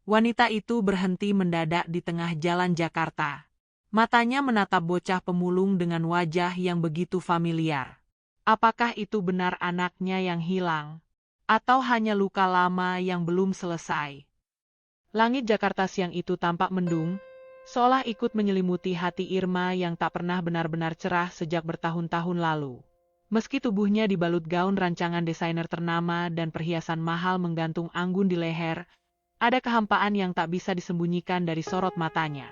Wanita itu berhenti mendadak di tengah jalan Jakarta. Matanya menatap bocah pemulung dengan wajah yang begitu familiar. Apakah itu benar anaknya yang hilang? Atau hanya luka lama yang belum selesai? Langit Jakarta siang itu tampak mendung, seolah ikut menyelimuti hati Irma yang tak pernah benar-benar cerah sejak bertahun-tahun lalu. Meski tubuhnya dibalut gaun rancangan desainer ternama dan perhiasan mahal menggantung anggun di leher, ada kehampaan yang tak bisa disembunyikan dari sorot matanya.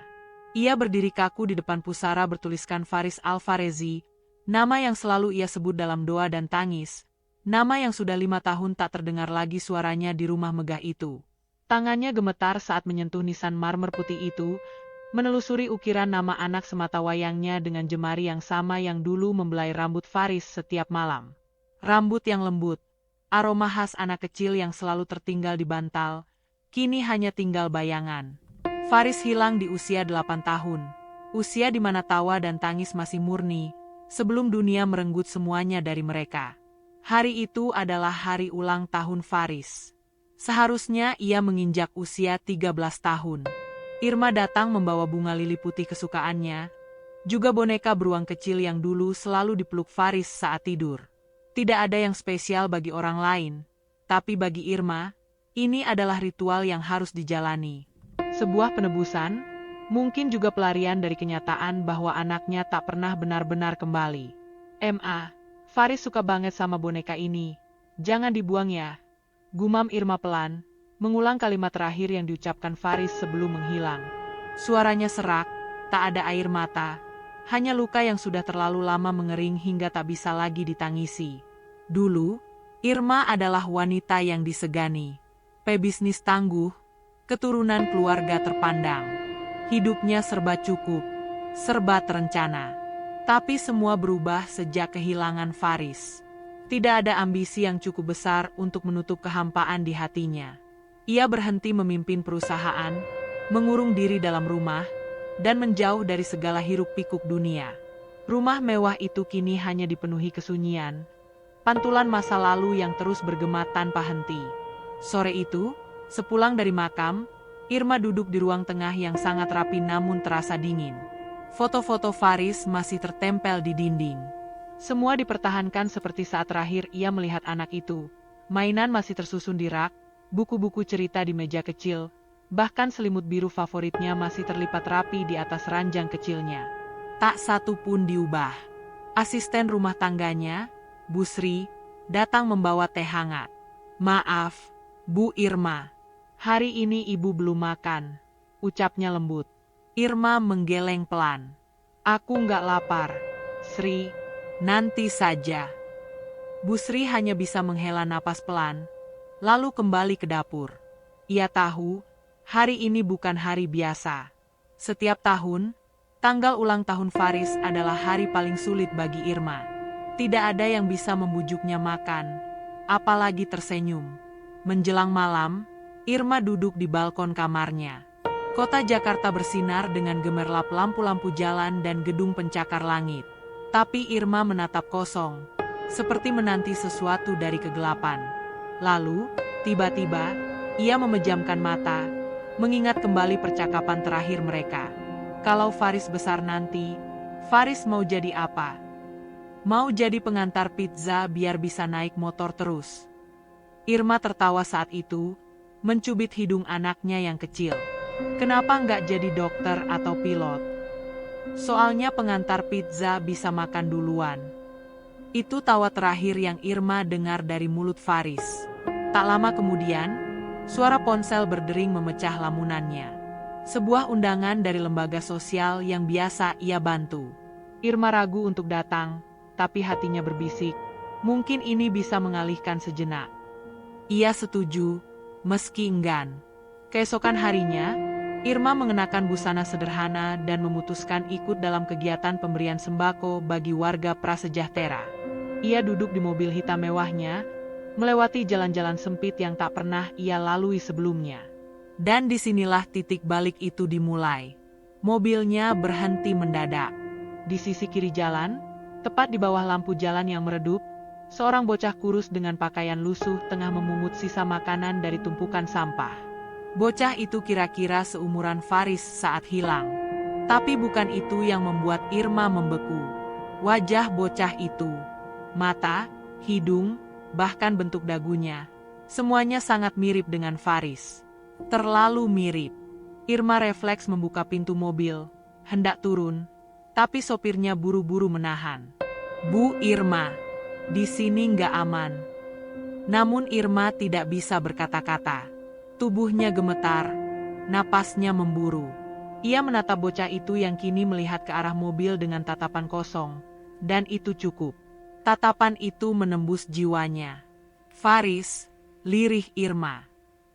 Ia berdiri kaku di depan pusara bertuliskan Faris Alfarezi, nama yang selalu ia sebut dalam doa dan tangis, nama yang sudah 5 tahun tak terdengar lagi suaranya di rumah megah itu. Tangannya gemetar saat menyentuh nisan marmer putih itu, menelusuri ukiran nama anak sematawayangnya dengan jemari yang sama yang dulu membelai rambut Faris setiap malam. Rambut yang lembut, aroma khas anak kecil yang selalu tertinggal di bantal, kini hanya tinggal bayangan. Faris hilang di usia 8 tahun, usia di mana tawa dan tangis masih murni, sebelum dunia merenggut semuanya dari mereka. Hari itu adalah hari ulang tahun Faris. Seharusnya ia menginjak usia 13 tahun. Irma datang membawa bunga lili putih kesukaannya, juga boneka beruang kecil yang dulu selalu dipeluk Faris saat tidur. Tidak ada yang spesial bagi orang lain, tapi bagi Irma, ini adalah ritual yang harus dijalani. Sebuah penebusan, mungkin juga pelarian dari kenyataan bahwa anaknya tak pernah benar-benar kembali. Faris suka banget sama boneka ini. Jangan dibuang ya. Gumam Irma pelan, mengulang kalimat terakhir yang diucapkan Faris sebelum menghilang. Suaranya serak, tak ada air mata, hanya luka yang sudah terlalu lama mengering hingga tak bisa lagi ditangisi. Dulu, Irma adalah wanita yang disegani. Pebisnis tangguh, keturunan keluarga terpandang. Hidupnya serba cukup, serba terencana. Tapi semua berubah sejak kehilangan Faris. Tidak ada ambisi yang cukup besar untuk menutup kehampaan di hatinya. Ia berhenti memimpin perusahaan, mengurung diri dalam rumah, dan menjauh dari segala hiruk-pikuk dunia. Rumah mewah itu kini hanya dipenuhi kesunyian, pantulan masa lalu yang terus bergema tanpa henti. Sore itu, sepulang dari makam, Irma duduk di ruang tengah yang sangat rapi namun terasa dingin. Foto-foto Faris masih tertempel di dinding. Semua dipertahankan seperti saat terakhir ia melihat anak itu. Mainan masih tersusun di rak, buku-buku cerita di meja kecil, bahkan selimut biru favoritnya masih terlipat rapi di atas ranjang kecilnya. Tak satu pun diubah. Asisten rumah tangganya, Bu Sri, datang membawa teh hangat. "Maaf, Bu Irma. Hari ini ibu belum makan," ucapnya lembut. Irma menggeleng pelan. "Aku nggak lapar, Sri. Nanti saja." Bu Sri hanya bisa menghela napas pelan, lalu kembali ke dapur. Ia tahu, hari ini bukan hari biasa. Setiap tahun, tanggal ulang tahun Faris adalah hari paling sulit bagi Irma. Tidak ada yang bisa membujuknya makan, apalagi tersenyum. Menjelang malam, Irma duduk di balkon kamarnya. Kota Jakarta bersinar dengan gemerlap lampu-lampu jalan dan gedung pencakar langit. Tapi Irma menatap kosong, seperti menanti sesuatu dari kegelapan. Lalu, tiba-tiba, ia memejamkan mata, mengingat kembali percakapan terakhir mereka. Kalau Faris besar nanti, Faris mau jadi apa? Mau jadi pengantar pizza biar bisa naik motor terus. Irma tertawa saat itu, mencubit hidung anaknya yang kecil. Kenapa nggak jadi dokter atau pilot? Soalnya pengantar pizza bisa makan duluan. Itu tawa terakhir yang Irma dengar dari mulut Faris. Tak lama kemudian, suara ponsel berdering memecah lamunannya. Sebuah undangan dari lembaga sosial yang biasa ia bantu. Irma ragu untuk datang, tapi hatinya berbisik, mungkin ini bisa mengalihkan sejenak. Ia setuju, meski enggan. Keesokan harinya, Irma mengenakan busana sederhana dan memutuskan ikut dalam kegiatan pemberian sembako bagi warga prasejahtera. Ia duduk di mobil hitam mewahnya, melewati jalan-jalan sempit yang tak pernah ia lalui sebelumnya. Dan disinilah titik balik itu dimulai. Mobilnya berhenti mendadak. Di sisi kiri jalan, tepat di bawah lampu jalan yang meredup, seorang bocah kurus dengan pakaian lusuh tengah memungut sisa makanan dari tumpukan sampah. Bocah itu kira-kira seumuran Faris saat hilang. Tapi bukan itu yang membuat Irma membeku. Wajah bocah itu, mata, hidung, bahkan bentuk dagunya, semuanya sangat mirip dengan Faris. Terlalu mirip. Irma refleks membuka pintu mobil, hendak turun, tapi sopirnya buru-buru menahan. "Bu Irma, di sini nggak aman." Namun Irma tidak bisa berkata-kata. Tubuhnya gemetar, napasnya memburu. Ia menatap bocah itu yang kini melihat ke arah mobil dengan tatapan kosong, dan itu cukup. Tatapan itu menembus jiwanya. "Faris," lirih Irma.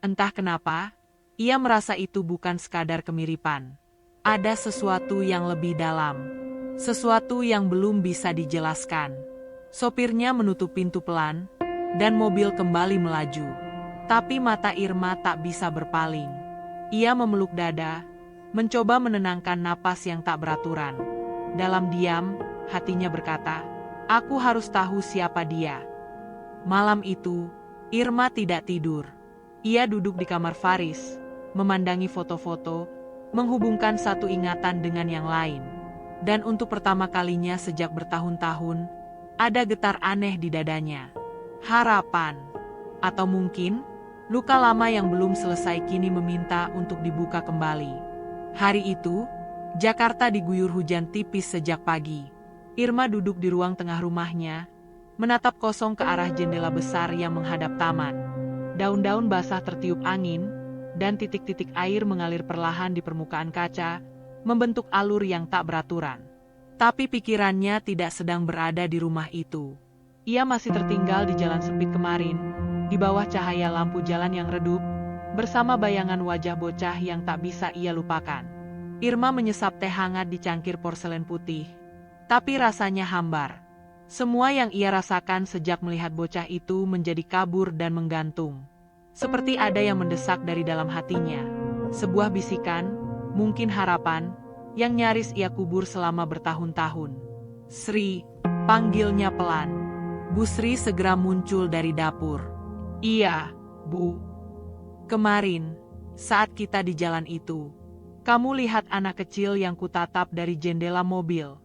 Entah kenapa, ia merasa itu bukan sekadar kemiripan. Ada sesuatu yang lebih dalam. Sesuatu yang belum bisa dijelaskan. Sopirnya menutup pintu pelan, dan mobil kembali melaju. Tapi mata Irma tak bisa berpaling. Ia memeluk dada, mencoba menenangkan napas yang tak beraturan. Dalam diam, hatinya berkata, "Aku harus tahu siapa dia." Malam itu, Irma tidak tidur. Ia duduk di kamar Faris, memandangi foto-foto, menghubungkan satu ingatan dengan yang lain. Dan untuk pertama kalinya sejak bertahun-tahun, ada getar aneh di dadanya. Harapan. Atau mungkin, luka lama yang belum selesai kini meminta untuk dibuka kembali. Hari itu, Jakarta diguyur hujan tipis sejak pagi. Irma duduk di ruang tengah rumahnya, menatap kosong ke arah jendela besar yang menghadap taman. Daun-daun basah tertiup angin, dan titik-titik air mengalir perlahan di permukaan kaca, membentuk alur yang tak beraturan. Tapi pikirannya tidak sedang berada di rumah itu. Ia masih tertinggal di jalan sempit kemarin, di bawah cahaya lampu jalan yang redup, bersama bayangan wajah bocah yang tak bisa ia lupakan. Irma menyesap teh hangat di cangkir porselen putih, tapi rasanya hambar. Semua yang ia rasakan sejak melihat bocah itu menjadi kabur dan menggantung. Seperti ada yang mendesak dari dalam hatinya. Sebuah bisikan, mungkin harapan, yang nyaris ia kubur selama bertahun-tahun. "Sri," panggilnya pelan. Bu Sri segera muncul dari dapur. "Iya, Bu. Kemarin, saat kita di jalan itu, kamu lihat anak kecil yang kutatap dari jendela mobil."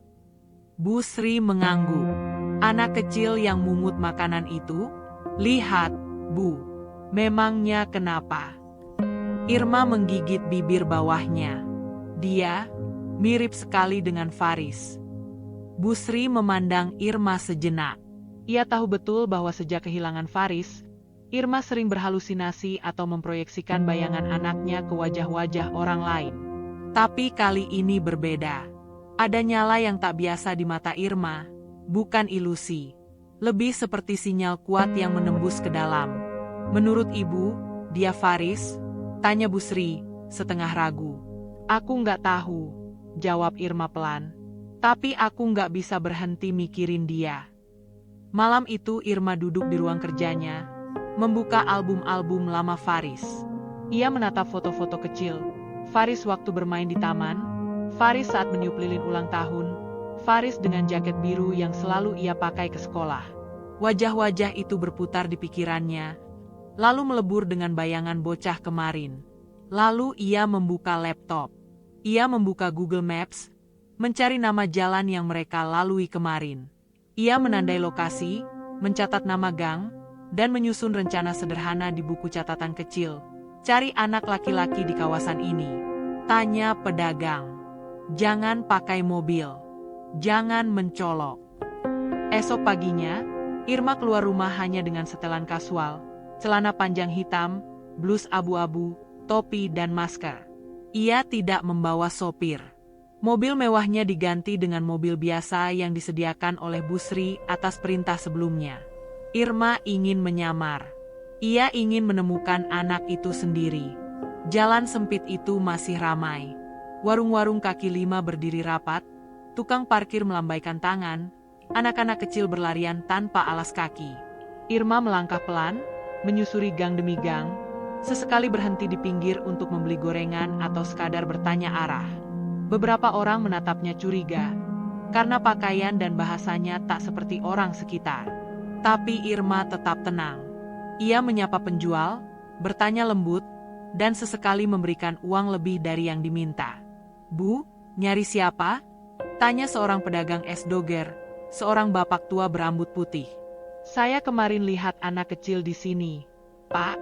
Bu Sri mengangguk. "Anak kecil yang mungut makanan itu? Lihat, Bu. Memangnya kenapa?" Irma menggigit bibir bawahnya. Dia mirip sekali dengan Faris. Bu Sri memandang Irma sejenak. Ia tahu betul bahwa sejak kehilangan Faris, Irma sering berhalusinasi atau memproyeksikan bayangan anaknya ke wajah-wajah orang lain. Tapi kali ini berbeda. Ada nyala yang tak biasa di mata Irma, bukan ilusi. Lebih seperti sinyal kuat yang menembus ke dalam. "Menurut Ibu, dia Faris?" tanya Bu Sri, setengah ragu. "Aku nggak tahu," jawab Irma pelan. "Tapi aku nggak bisa berhenti mikirin dia." Malam itu Irma duduk di ruang kerjanya, membuka album-album lama Faris. Ia menatap foto-foto kecil. Faris waktu bermain di taman, Faris saat meniup lilin ulang tahun, Faris dengan jaket biru yang selalu ia pakai ke sekolah. Wajah-wajah itu berputar di pikirannya, lalu melebur dengan bayangan bocah kemarin. Lalu ia membuka laptop. Ia membuka Google Maps, mencari nama jalan yang mereka lalui kemarin. Ia menandai lokasi, mencatat nama gang, dan menyusun rencana sederhana di buku catatan kecil. "Cari anak laki-laki di kawasan ini. Tanya pedagang. Jangan pakai mobil. Jangan mencolok." Esok paginya, Irma keluar rumah hanya dengan setelan kasual, celana panjang hitam, blus abu-abu, topi dan masker. Ia tidak membawa sopir. Mobil mewahnya diganti dengan mobil biasa yang disediakan oleh Bu Sri atas perintah sebelumnya. Irma ingin menyamar. Ia ingin menemukan anak itu sendiri. Jalan sempit itu masih ramai. Warung-warung kaki lima berdiri rapat, tukang parkir melambaikan tangan, anak-anak kecil berlarian tanpa alas kaki. Irma melangkah pelan, menyusuri gang demi gang, sesekali berhenti di pinggir untuk membeli gorengan atau sekadar bertanya arah. Beberapa orang menatapnya curiga, karena pakaian dan bahasanya tak seperti orang sekitar. Tapi Irma tetap tenang. Ia menyapa penjual, bertanya lembut, dan sesekali memberikan uang lebih dari yang diminta. "Bu, nyari siapa?" tanya seorang pedagang es doger, seorang bapak tua berambut putih. "Saya kemarin lihat anak kecil di sini, Pak."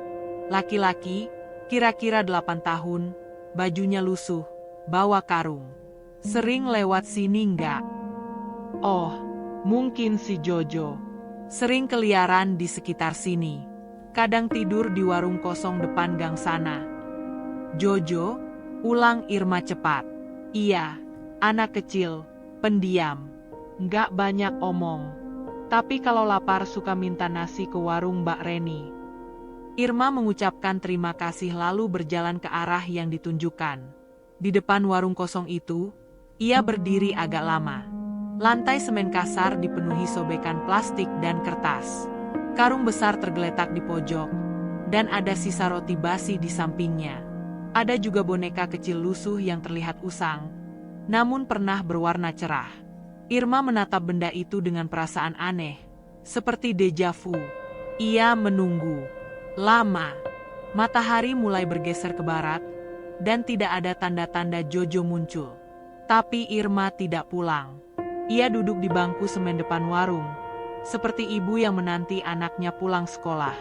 Laki-laki, kira-kira 8 tahun, bajunya lusuh, bawa karung. "Sering lewat sini nggak?" "Oh, mungkin si Jojo. Sering keliaran di sekitar sini. Kadang tidur di warung kosong depan gang sana." "Jojo?" ulang Irma cepat. "Iya, anak kecil, pendiam. Nggak banyak omong. Tapi kalau lapar suka minta nasi ke warung Mbak Reni." Irma mengucapkan terima kasih lalu berjalan ke arah yang ditunjukkan. Di depan warung kosong itu, ia berdiri agak lama. Lantai semen kasar dipenuhi sobekan plastik dan kertas. Karung besar tergeletak di pojok, dan ada sisa roti basi di sampingnya. Ada juga boneka kecil lusuh yang terlihat usang, namun pernah berwarna cerah. Irma menatap benda itu dengan perasaan aneh, seperti deja vu. Ia menunggu. Lama. Matahari mulai bergeser ke barat, dan tidak ada tanda-tanda Jojo muncul. Tapi Irma tidak pulang. Ia duduk di bangku semen depan warung, seperti ibu yang menanti anaknya pulang sekolah.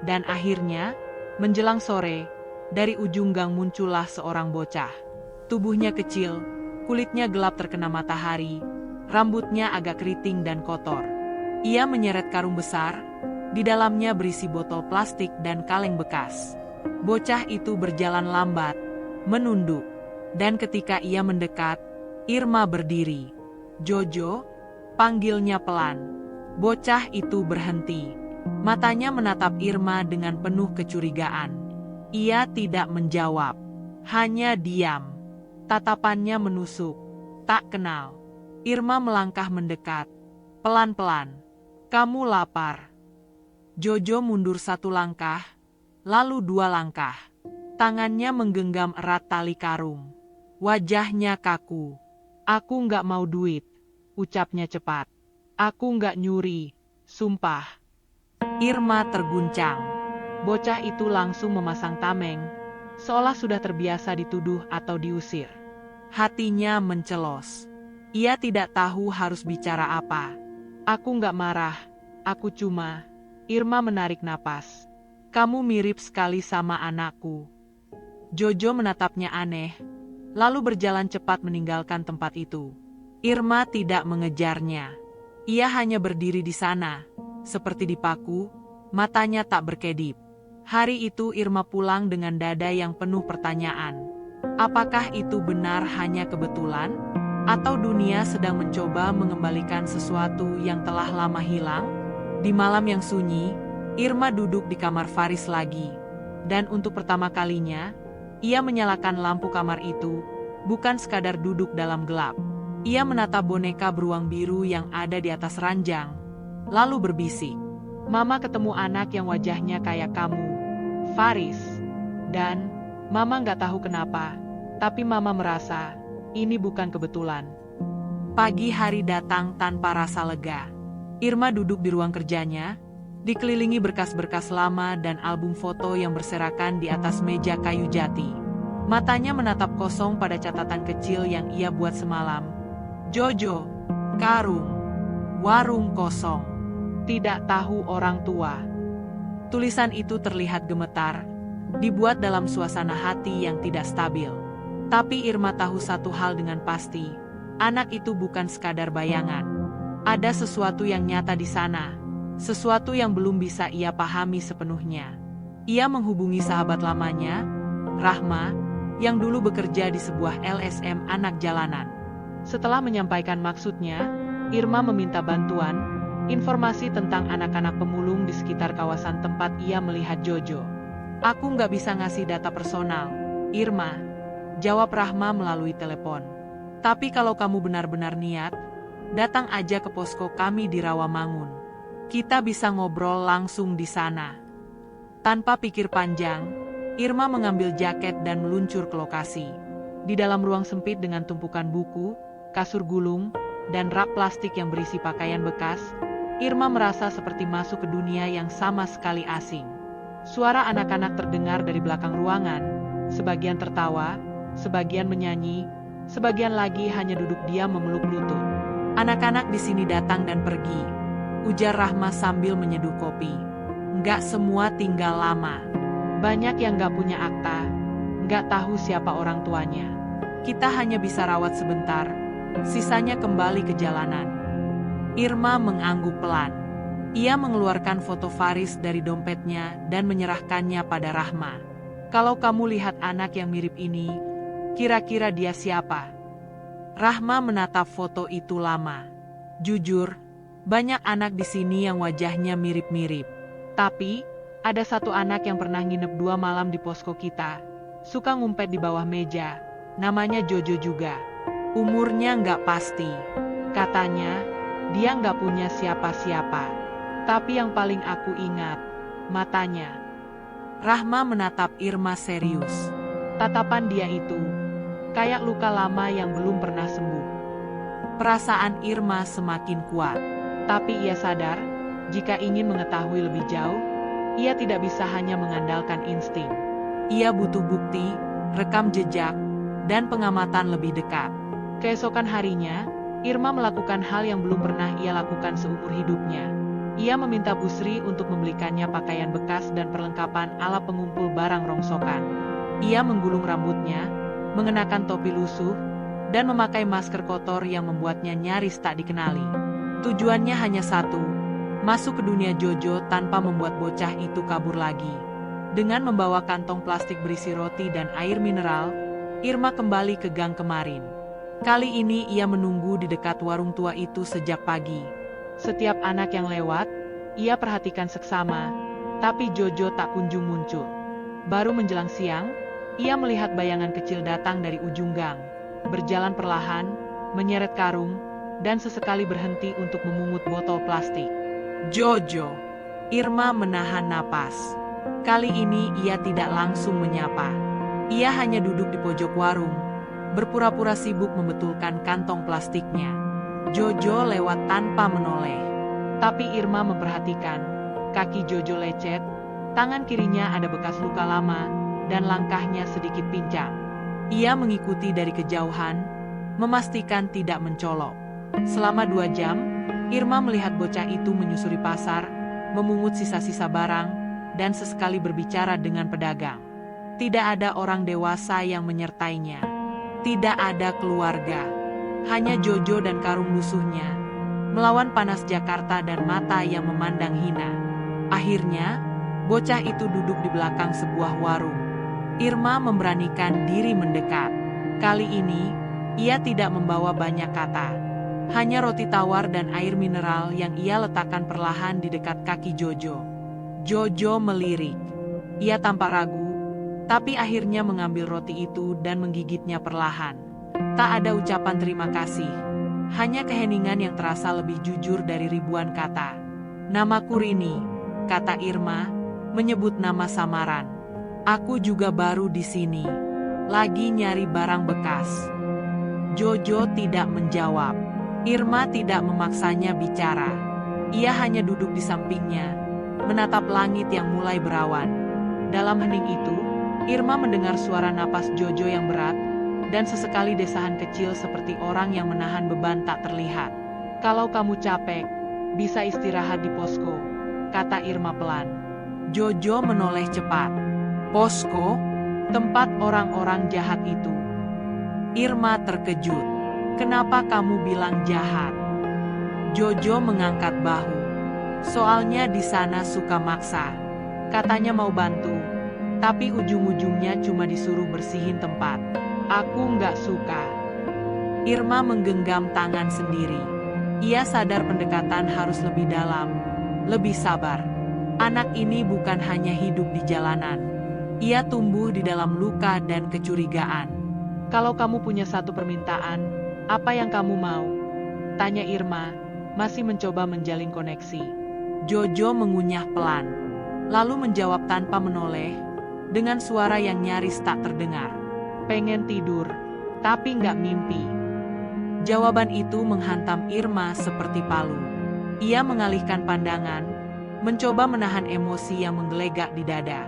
Dan akhirnya, menjelang sore, dari ujung gang muncullah seorang bocah. Tubuhnya kecil, kulitnya gelap terkena matahari, rambutnya agak keriting dan kotor. Ia menyeret karung besar, di dalamnya berisi botol plastik dan kaleng bekas. Bocah itu berjalan lambat, menunduk, dan ketika ia mendekat, Irma berdiri. "Jojo?" panggilnya pelan. Bocah itu berhenti. Matanya menatap Irma dengan penuh kecurigaan. Ia tidak menjawab, hanya diam. Tatapannya menusuk. "Tak kenal." Irma melangkah mendekat. Pelan-pelan. "Kamu lapar?" Jojo mundur 1 langkah, lalu 2 langkah. Tangannya menggenggam erat tali karung. Wajahnya kaku. "Aku nggak mau duit," ucapnya cepat. "Aku nggak nyuri, sumpah." Irma terguncang. Bocah itu langsung memasang tameng, seolah sudah terbiasa dituduh atau diusir. Hatinya mencelos. Ia tidak tahu harus bicara apa. "Aku nggak marah, aku cuma..." Irma menarik napas. "Kamu mirip sekali sama anakku." Jojo menatapnya aneh, lalu berjalan cepat meninggalkan tempat itu. Irma tidak mengejarnya. Ia hanya berdiri di sana, seperti dipaku, matanya tak berkedip. Hari itu Irma pulang dengan dada yang penuh pertanyaan. Apakah itu benar hanya kebetulan? Atau dunia sedang mencoba mengembalikan sesuatu yang telah lama hilang? Di malam yang sunyi, Irma duduk di kamar Faris lagi. Dan untuk pertama kalinya, ia menyalakan lampu kamar itu, bukan sekadar duduk dalam gelap. Ia menatap boneka beruang biru yang ada di atas ranjang, lalu berbisik. "Mama ketemu anak yang wajahnya kayak kamu, Faris. Dan, Mama nggak tahu kenapa, tapi Mama merasa ini bukan kebetulan." Pagi hari datang tanpa rasa lega. Irma duduk di ruang kerjanya, dikelilingi berkas-berkas lama dan album foto yang berserakan di atas meja kayu jati. Matanya menatap kosong pada catatan kecil yang ia buat semalam. Jojo, karung, warung kosong, tidak tahu orang tua. Tulisan itu terlihat gemetar, dibuat dalam suasana hati yang tidak stabil. Tapi Irma tahu satu hal dengan pasti, anak itu bukan sekadar bayangan. Ada sesuatu yang nyata di sana, sesuatu yang belum bisa ia pahami sepenuhnya. Ia menghubungi sahabat lamanya, Rahma, yang dulu bekerja di sebuah LSM anak jalanan. Setelah menyampaikan maksudnya, Irma meminta bantuan, informasi tentang anak-anak pemulung di sekitar kawasan tempat ia melihat Jojo. "Aku nggak bisa ngasih data personal, Irma," jawab Rahma melalui telepon. "Tapi kalau kamu benar-benar niat, datang aja ke posko kami di Rawamangun. Kita bisa ngobrol langsung di sana." Tanpa pikir panjang, Irma mengambil jaket dan meluncur ke lokasi. Di dalam ruang sempit dengan tumpukan buku, kasur gulung, dan rak plastik yang berisi pakaian bekas, Irma merasa seperti masuk ke dunia yang sama sekali asing. Suara anak-anak terdengar dari belakang ruangan, Sebagian tertawa, sebagian menyanyi, sebagian lagi hanya duduk diam memeluk lutut. "Anak-anak di sini datang dan pergi," ujar Rahma sambil menyeduh kopi. "Nggak semua tinggal lama. Banyak yang nggak punya akta, nggak tahu siapa orang tuanya. Kita hanya bisa rawat sebentar, sisanya kembali ke jalanan." Irma mengangguk pelan. Ia mengeluarkan foto Faris dari dompetnya dan menyerahkannya pada Rahma. "Kalau kamu lihat anak yang mirip ini, kira-kira dia siapa?" Rahma menatap foto itu lama. "Jujur, banyak anak di sini yang wajahnya mirip-mirip. Tapi, ada satu anak yang pernah nginep 2 malam di posko kita. Suka ngumpet di bawah meja. Namanya Jojo juga. Umurnya nggak pasti. Katanya, dia nggak punya siapa-siapa. Tapi yang paling aku ingat, matanya." Rahma menatap Irma serius. Tatapan dia itu, kayak luka lama yang belum pernah sembuh. Perasaan Irma semakin kuat. Tapi ia sadar, jika ingin mengetahui lebih jauh, ia tidak bisa hanya mengandalkan insting. Ia butuh bukti, rekam jejak, dan pengamatan lebih dekat. Keesokan harinya, Irma melakukan hal yang belum pernah ia lakukan seumur hidupnya. Ia meminta Busri untuk membelikannya pakaian bekas dan perlengkapan ala pengumpul barang rongsokan. Ia menggulung rambutnya, mengenakan topi lusuh, dan memakai masker kotor yang membuatnya nyaris tak dikenali. Tujuannya hanya satu, masuk ke dunia Jojo tanpa membuat bocah itu kabur lagi. Dengan membawa kantong plastik berisi roti dan air mineral, Irma kembali ke gang kemarin. Kali ini ia menunggu di dekat warung tua itu sejak pagi. Setiap anak yang lewat, ia perhatikan seksama, tapi Jojo tak kunjung muncul. Baru menjelang siang, ia melihat bayangan kecil datang dari ujung gang, berjalan perlahan, menyeret karung, dan sesekali berhenti untuk memungut botol plastik. "Jojo!" Irma menahan napas. Kali ini ia tidak langsung menyapa. Ia hanya duduk di pojok warung, berpura-pura sibuk membetulkan kantong plastiknya. Jojo lewat tanpa menoleh. Tapi Irma memperhatikan, kaki Jojo lecet, tangan kirinya ada bekas luka lama, dan langkahnya sedikit pincang. Ia mengikuti dari kejauhan, memastikan tidak mencolok. Selama 2 jam, Irma melihat bocah itu menyusuri pasar, memungut sisa-sisa barang, dan sesekali berbicara dengan pedagang. Tidak ada orang dewasa yang menyertainya. Tidak ada keluarga. Hanya Jojo dan karung lusuhnya, melawan panas Jakarta dan mata yang memandang hina. Akhirnya, bocah itu duduk di belakang sebuah warung. Irma memberanikan diri mendekat. Kali ini, ia tidak membawa banyak kata. Hanya roti tawar dan air mineral yang ia letakkan perlahan di dekat kaki Jojo. Jojo melirik. Ia tampak ragu, tapi akhirnya mengambil roti itu dan menggigitnya perlahan. Tak ada ucapan terima kasih, hanya keheningan yang terasa lebih jujur dari ribuan kata. "Namaku Rini," kata Irma, menyebut nama samaran. "Aku juga baru di sini, lagi nyari barang bekas." Jojo tidak menjawab. Irma tidak memaksanya bicara. Ia hanya duduk di sampingnya, menatap langit yang mulai berawan. Dalam hening itu, Irma mendengar suara napas Jojo yang berat, dan sesekali desahan kecil seperti orang yang menahan beban tak terlihat. "Kalau kamu capek, bisa istirahat di posko," kata Irma pelan. Jojo menoleh cepat. "Posko? Tempat orang-orang jahat itu?" Irma terkejut. "Kenapa kamu bilang jahat?" Jojo mengangkat bahu. "Soalnya di sana suka maksa. Katanya mau bantu, tapi ujung-ujungnya cuma disuruh bersihin tempat. Aku nggak suka." Irma menggenggam tangan sendiri. Ia sadar pendekatan harus lebih dalam, lebih sabar. Anak ini bukan hanya hidup di jalanan. Ia tumbuh di dalam luka dan kecurigaan. "Kalau kamu punya satu permintaan, apa yang kamu mau?" tanya Irma, masih mencoba menjalin koneksi. Jojo mengunyah pelan, lalu menjawab tanpa menoleh, dengan suara yang nyaris tak terdengar. "Pengen tidur, tapi nggak mimpi." Jawaban itu menghantam Irma seperti palu. Ia mengalihkan pandangan, mencoba menahan emosi yang menggelegak di dada.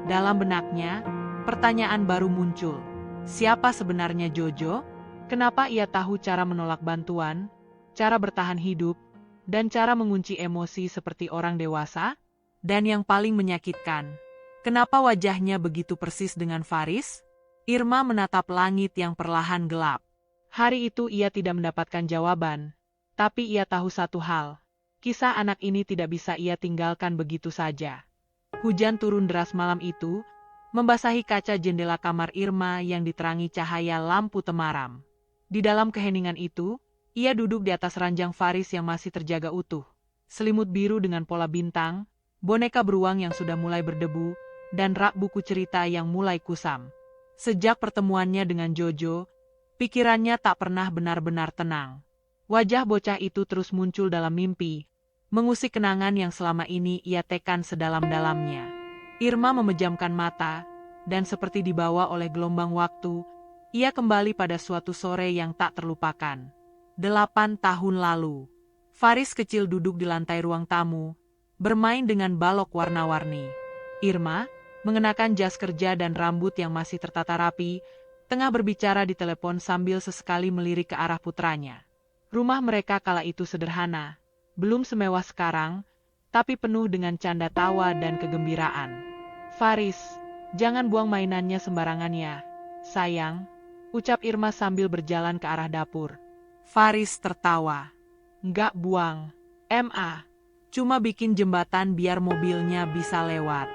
Dalam benaknya, Pertanyaan baru muncul. Siapa sebenarnya Jojo? Kenapa ia tahu cara menolak bantuan, cara bertahan hidup, dan cara mengunci emosi seperti orang dewasa? Dan yang paling menyakitkan, kenapa wajahnya begitu persis dengan Faris? Irma menatap langit yang perlahan gelap. Hari itu ia tidak mendapatkan jawaban, tapi ia tahu satu hal. Kisah anak ini tidak bisa ia tinggalkan begitu saja. Hujan turun deras malam itu, membasahi kaca jendela kamar Irma yang diterangi cahaya lampu temaram. Di dalam keheningan itu, ia duduk di atas ranjang Faris yang masih terjaga utuh. Selimut biru dengan pola bintang, boneka beruang yang sudah mulai berdebu, dan rak buku cerita yang mulai kusam. Sejak pertemuannya dengan Jojo, pikirannya tak pernah benar-benar tenang. Wajah bocah itu terus muncul dalam mimpi, mengusik kenangan yang selama ini ia tekan sedalam-dalamnya. Irma memejamkan mata, dan seperti dibawa oleh gelombang waktu, ia kembali pada suatu sore yang tak terlupakan. 8 tahun lalu, Faris kecil duduk di lantai ruang tamu, bermain dengan balok warna-warni. Irma, mengenakan jas kerja dan rambut yang masih tertata rapi, tengah berbicara di telepon sambil sesekali melirik ke arah putranya. Rumah mereka kala itu sederhana, belum semewah sekarang, tapi penuh dengan canda tawa dan kegembiraan. Faris, jangan buang mainannya sembarangan ya, sayang, ucap Irma sambil berjalan ke arah dapur. Faris tertawa. Nggak buang, cuma bikin jembatan biar mobilnya bisa lewat.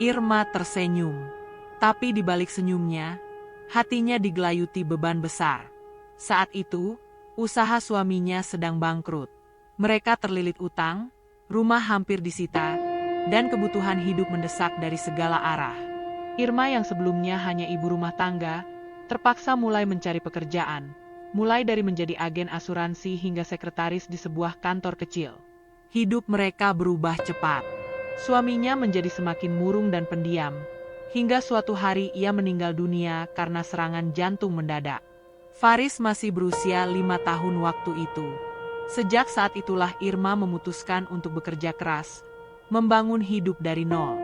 Irma tersenyum, tapi di balik senyumnya, hatinya digelayuti beban besar. Saat itu, usaha suaminya sedang bangkrut. Mereka terlilit utang, rumah hampir disita, dan kebutuhan hidup mendesak dari segala arah. Irma yang sebelumnya hanya ibu rumah tangga, terpaksa mulai mencari pekerjaan, mulai dari menjadi agen asuransi hingga sekretaris di sebuah kantor kecil. Hidup mereka berubah cepat. Suaminya menjadi semakin murung dan pendiam, hingga suatu hari ia meninggal dunia karena serangan jantung mendadak. Faris masih berusia 5 tahun waktu itu. Sejak saat itulah Irma memutuskan untuk bekerja keras, membangun hidup dari nol.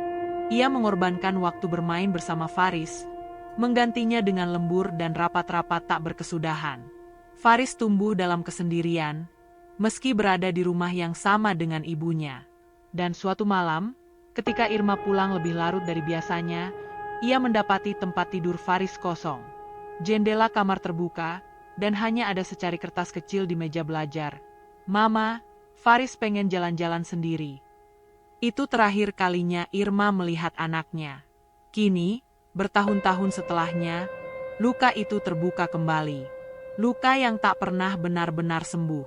Ia mengorbankan waktu bermain bersama Faris, menggantinya dengan lembur dan rapat-rapat tak berkesudahan. Faris tumbuh dalam kesendirian, meski berada di rumah yang sama dengan ibunya. Dan suatu malam, ketika Irma pulang lebih larut dari biasanya, ia mendapati tempat tidur Faris kosong. Jendela kamar terbuka, dan hanya ada secari kertas kecil di meja belajar. Mama, Faris pengen jalan-jalan sendiri. Itu terakhir kalinya Irma melihat anaknya. Kini, bertahun-tahun setelahnya, luka itu terbuka kembali. Luka yang tak pernah benar-benar sembuh.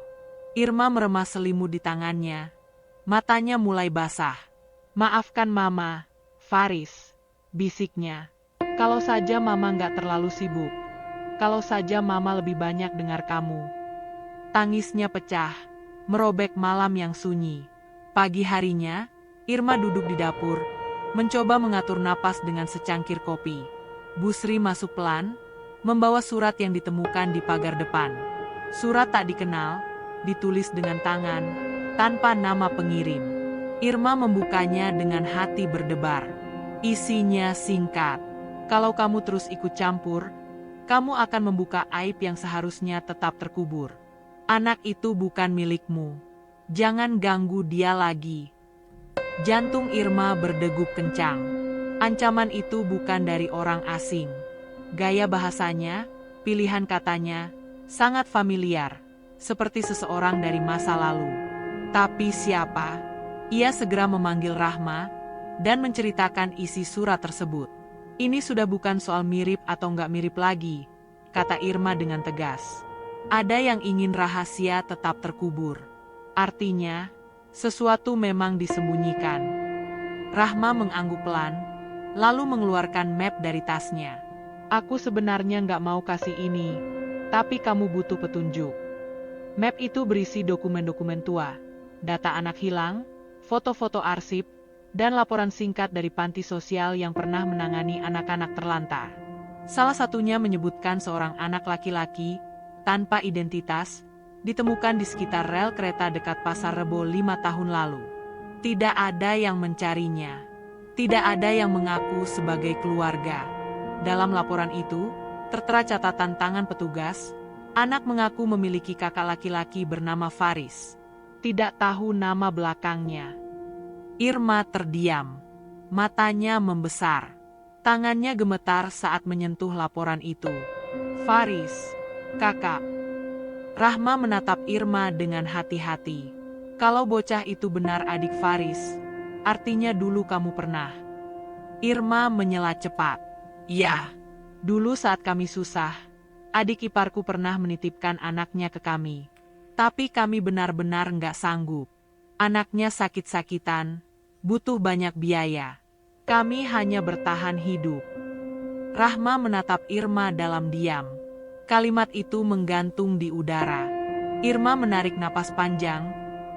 Irma meremas selimut di tangannya. Matanya mulai basah. Maafkan Mama, Faris, bisiknya. Kalau saja Mama nggak terlalu sibuk. Kalau saja Mama lebih banyak dengar kamu. Tangisnya pecah, merobek malam yang sunyi. Pagi harinya, Irma duduk di dapur, mencoba mengatur napas dengan secangkir kopi. Busri masuk pelan, membawa surat yang ditemukan di pagar depan. Surat tak dikenal, ditulis dengan tangan, tanpa nama pengirim. Irma membukanya dengan hati berdebar. Isinya singkat. Kalau kamu terus ikut campur, kamu akan membuka aib yang seharusnya tetap terkubur. Anak itu bukan milikmu. Jangan ganggu dia lagi. Jantung Irma berdegup kencang. Ancaman itu bukan dari orang asing. Gaya bahasanya, pilihan katanya, sangat familiar, seperti seseorang dari masa lalu. Tapi siapa? Ia segera memanggil Rahma dan menceritakan isi surat tersebut. Ini sudah bukan soal mirip atau nggak mirip lagi, kata Irma dengan tegas. Ada yang ingin rahasia tetap terkubur. Artinya, sesuatu memang disembunyikan. Rahma mengangguk pelan, lalu mengeluarkan map dari tasnya. Aku sebenarnya nggak mau kasih ini, tapi kamu butuh petunjuk. Map itu berisi dokumen-dokumen tua, data anak hilang, foto-foto arsip, dan laporan singkat dari panti sosial yang pernah menangani anak-anak terlantar. Salah satunya menyebutkan seorang anak laki-laki, tanpa identitas, ditemukan di sekitar rel kereta dekat Pasar Rebo 5 tahun lalu. Tidak ada yang mencarinya. Tidak ada yang mengaku sebagai keluarga. Dalam laporan itu, tertera catatan tangan petugas, anak mengaku memiliki kakak laki-laki bernama Faris. Tidak tahu nama belakangnya. Irma terdiam. Matanya membesar. Tangannya gemetar saat menyentuh laporan itu. Faris, kakak. Rahma menatap Irma dengan hati-hati. Kalau bocah itu benar adik Faris, artinya dulu kamu pernah. Irma menyela cepat. Ya, dulu saat kami susah, adik iparku pernah menitipkan anaknya ke kami. Tapi kami benar-benar nggak sanggup. Anaknya sakit-sakitan, butuh banyak biaya. Kami hanya bertahan hidup. Rahma menatap Irma dalam diam. Kalimat itu menggantung di udara. Irma menarik napas panjang,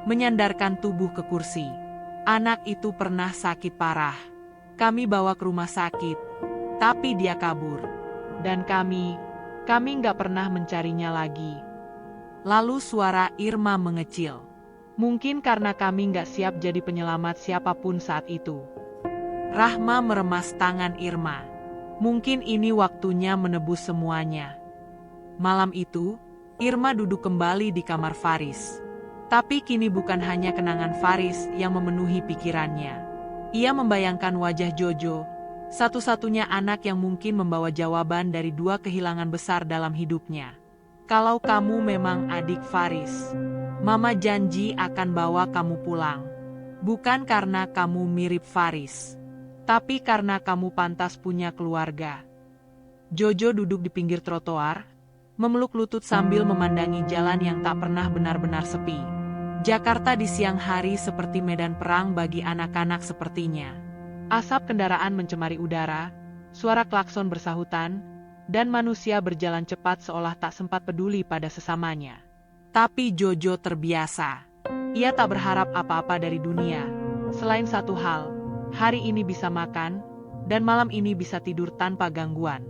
menyandarkan tubuh ke kursi. Anak itu pernah sakit parah. Kami bawa ke rumah sakit. Tapi dia kabur. Dan kami nggak pernah mencarinya lagi. Lalu suara Irma mengecil. Mungkin karena kami nggak siap jadi penyelamat siapapun saat itu. Rahma meremas tangan Irma. Mungkin ini waktunya menebus semuanya. Malam itu, Irma duduk kembali di kamar Faris. Tapi kini bukan hanya kenangan Faris yang memenuhi pikirannya. Ia membayangkan wajah Jojo, satu-satunya anak yang mungkin membawa jawaban dari dua kehilangan besar dalam hidupnya. Kalau kamu memang adik Faris, Mama janji akan bawa kamu pulang. Bukan karena kamu mirip Faris, tapi karena kamu pantas punya keluarga. Jojo duduk di pinggir trotoar, memeluk lutut sambil memandangi jalan yang tak pernah benar-benar sepi. Jakarta di siang hari seperti medan perang bagi anak-anak sepertinya. Asap kendaraan mencemari udara, suara klakson bersahutan, dan manusia berjalan cepat seolah tak sempat peduli pada sesamanya. Tapi Jojo terbiasa. Ia tak berharap apa-apa dari dunia. Selain satu hal, hari ini bisa makan, dan malam ini bisa tidur tanpa gangguan.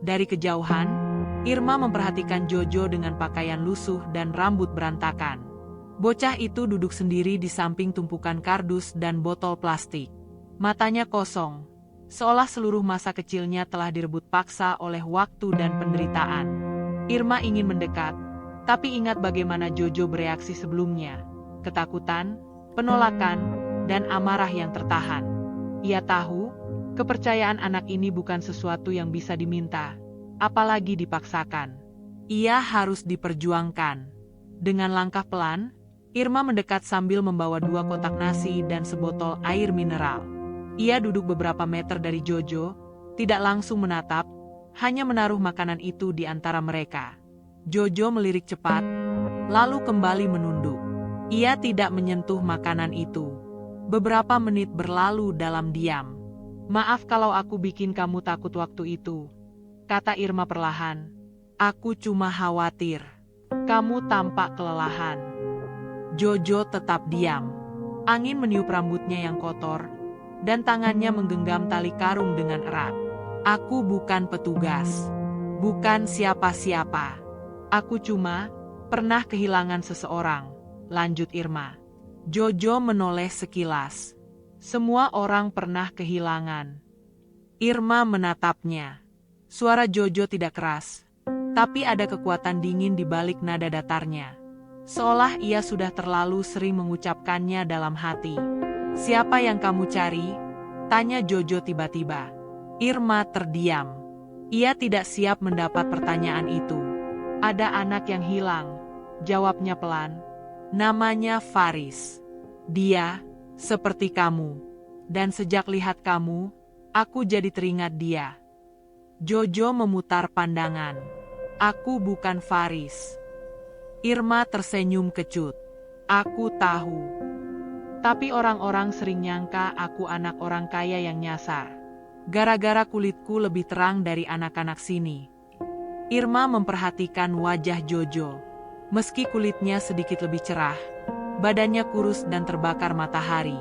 Dari kejauhan, Irma memperhatikan Jojo dengan pakaian lusuh dan rambut berantakan. Bocah itu duduk sendiri di samping tumpukan kardus dan botol plastik. Matanya kosong, seolah seluruh masa kecilnya telah direbut paksa oleh waktu dan penderitaan. Irma ingin mendekat, tapi ingat bagaimana Jojo bereaksi sebelumnya. Ketakutan, penolakan, dan amarah yang tertahan. Ia tahu, kepercayaan anak ini bukan sesuatu yang bisa diminta, apalagi dipaksakan. Ia harus diperjuangkan. Dengan langkah pelan, Irma mendekat sambil membawa 2 kotak nasi dan sebotol air mineral. Ia duduk beberapa meter dari Jojo, tidak langsung menatap, hanya menaruh makanan itu di antara mereka. Jojo melirik cepat, lalu kembali menunduk. Ia tidak menyentuh makanan itu. Beberapa menit berlalu dalam diam. Maaf kalau aku bikin kamu takut waktu itu, kata Irma perlahan. Aku cuma khawatir. Kamu tampak kelelahan. Jojo tetap diam. Angin meniup rambutnya yang kotor, dan tangannya menggenggam tali karung dengan erat. Aku bukan petugas. Bukan siapa-siapa. Aku cuma pernah kehilangan seseorang, lanjut Irma. Jojo menoleh sekilas. Semua orang pernah kehilangan. Irma menatapnya. Suara Jojo tidak keras, tapi ada kekuatan dingin di balik nada datarnya. Seolah ia sudah terlalu sering mengucapkannya dalam hati. Siapa yang kamu cari? Tanya Jojo tiba-tiba. Irma terdiam. Ia tidak siap mendapat pertanyaan itu. Ada anak yang hilang, jawabnya pelan. Namanya Faris. Dia, seperti kamu. Dan sejak lihat kamu, aku jadi teringat dia. Jojo memutar pandangan. Aku bukan Faris. Irma tersenyum kecut. Aku tahu. Tapi orang-orang sering nyangka aku anak orang kaya yang nyasar. Gara-gara kulitku lebih terang dari anak-anak sini. Irma memperhatikan wajah Jojo. Meski kulitnya sedikit lebih cerah, badannya kurus dan terbakar matahari.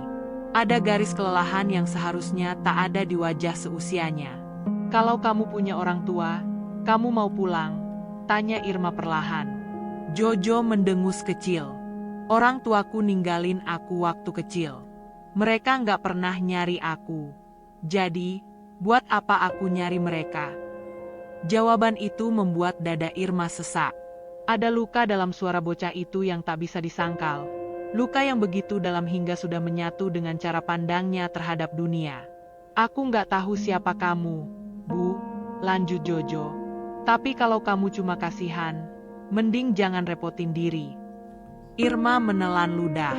Ada garis kelelahan yang seharusnya tak ada di wajah seusianya. Kalau kamu punya orang tua, kamu mau pulang? Tanya Irma perlahan. Jojo mendengus kecil. Orang tuaku ninggalin aku waktu kecil. Mereka nggak pernah nyari aku. Jadi, buat apa aku nyari mereka? Jawaban itu membuat dada Irma sesak. Ada luka dalam suara bocah itu yang tak bisa disangkal. Luka yang begitu dalam hingga sudah menyatu dengan cara pandangnya terhadap dunia. Aku nggak tahu siapa kamu, Bu, lanjut Jojo. Tapi kalau kamu cuma kasihan, mending jangan repotin diri. Irma menelan ludah.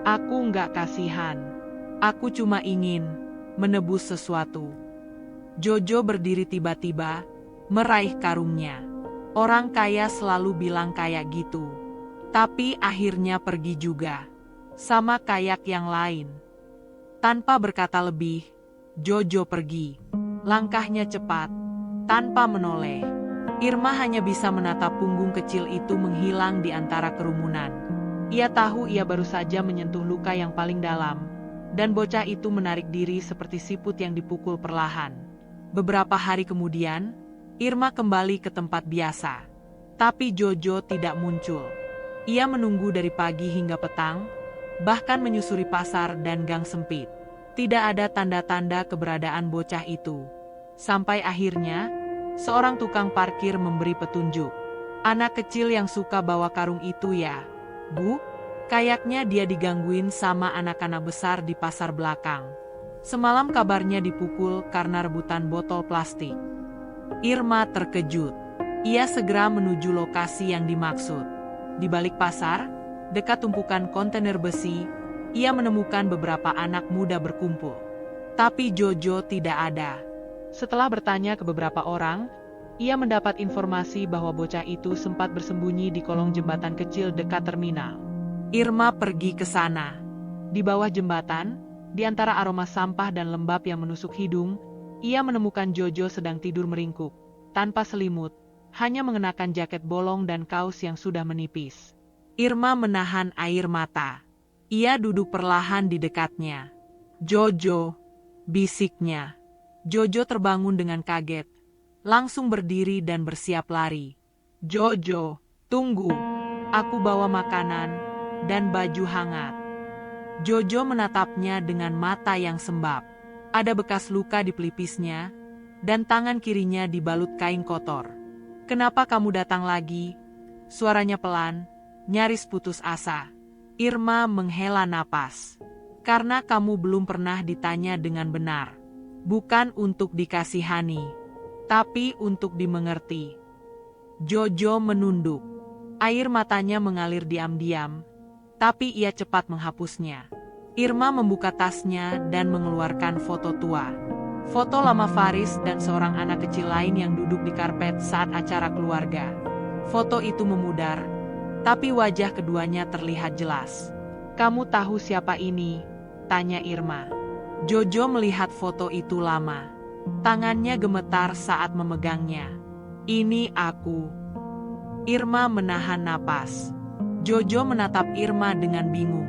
Aku nggak kasihan. Aku cuma ingin menebus sesuatu. Jojo berdiri tiba-tiba, meraih karungnya. Orang kaya selalu bilang kayak gitu. Tapi akhirnya pergi juga. Sama kayak yang lain. Tanpa berkata lebih, Jojo pergi. Langkahnya cepat, tanpa menoleh. Irma hanya bisa menatap punggung kecil itu menghilang di antara kerumunan. Ia tahu ia baru saja menyentuh luka yang paling dalam, dan bocah itu menarik diri seperti siput yang dipukul perlahan. Beberapa hari kemudian, Irma kembali ke tempat biasa. Tapi Jojo tidak muncul. Ia menunggu dari pagi hingga petang, bahkan menyusuri pasar dan gang sempit. Tidak ada tanda-tanda keberadaan bocah itu. Sampai akhirnya, seorang tukang parkir memberi petunjuk. Anak kecil yang suka bawa karung itu ya, Bu? Kayaknya dia digangguin sama anak-anak besar di pasar belakang. Semalam kabarnya dipukul karena rebutan botol plastik. Irma terkejut. Ia segera menuju lokasi yang dimaksud. Di balik pasar, dekat tumpukan kontainer besi, ia menemukan beberapa anak muda berkumpul. Tapi Jojo tidak ada. Setelah bertanya ke beberapa orang, ia mendapat informasi bahwa bocah itu sempat bersembunyi di kolong jembatan kecil dekat terminal. Irma pergi ke sana. Di bawah jembatan, di antara aroma sampah dan lembab yang menusuk hidung, ia menemukan Jojo sedang tidur meringkuk, tanpa selimut, hanya mengenakan jaket bolong dan kaos yang sudah menipis. Irma menahan air mata. Ia duduk perlahan di dekatnya. Jojo, bisiknya. Jojo terbangun dengan kaget, langsung berdiri dan bersiap lari. Jojo, tunggu, aku bawa makanan dan baju hangat. Jojo menatapnya dengan mata yang sembab. Ada bekas luka di pelipisnya, dan tangan kirinya dibalut kain kotor. Kenapa kamu datang lagi? Suaranya pelan, nyaris putus asa. Irma menghela napas. Karena kamu belum pernah ditanya dengan benar. Bukan untuk dikasihani, tapi untuk dimengerti. Jojo menunduk. Air matanya mengalir diam-diam, tapi ia cepat menghapusnya. Irma membuka tasnya dan mengeluarkan foto tua. Foto lama Faris dan seorang anak kecil lain yang duduk di karpet saat acara keluarga. Foto itu memudar, tapi wajah keduanya terlihat jelas. Kamu tahu siapa ini? Tanya Irma. Jojo melihat foto itu lama. Tangannya gemetar saat memegangnya. Ini aku. Irma menahan napas. Jojo menatap Irma dengan bingung.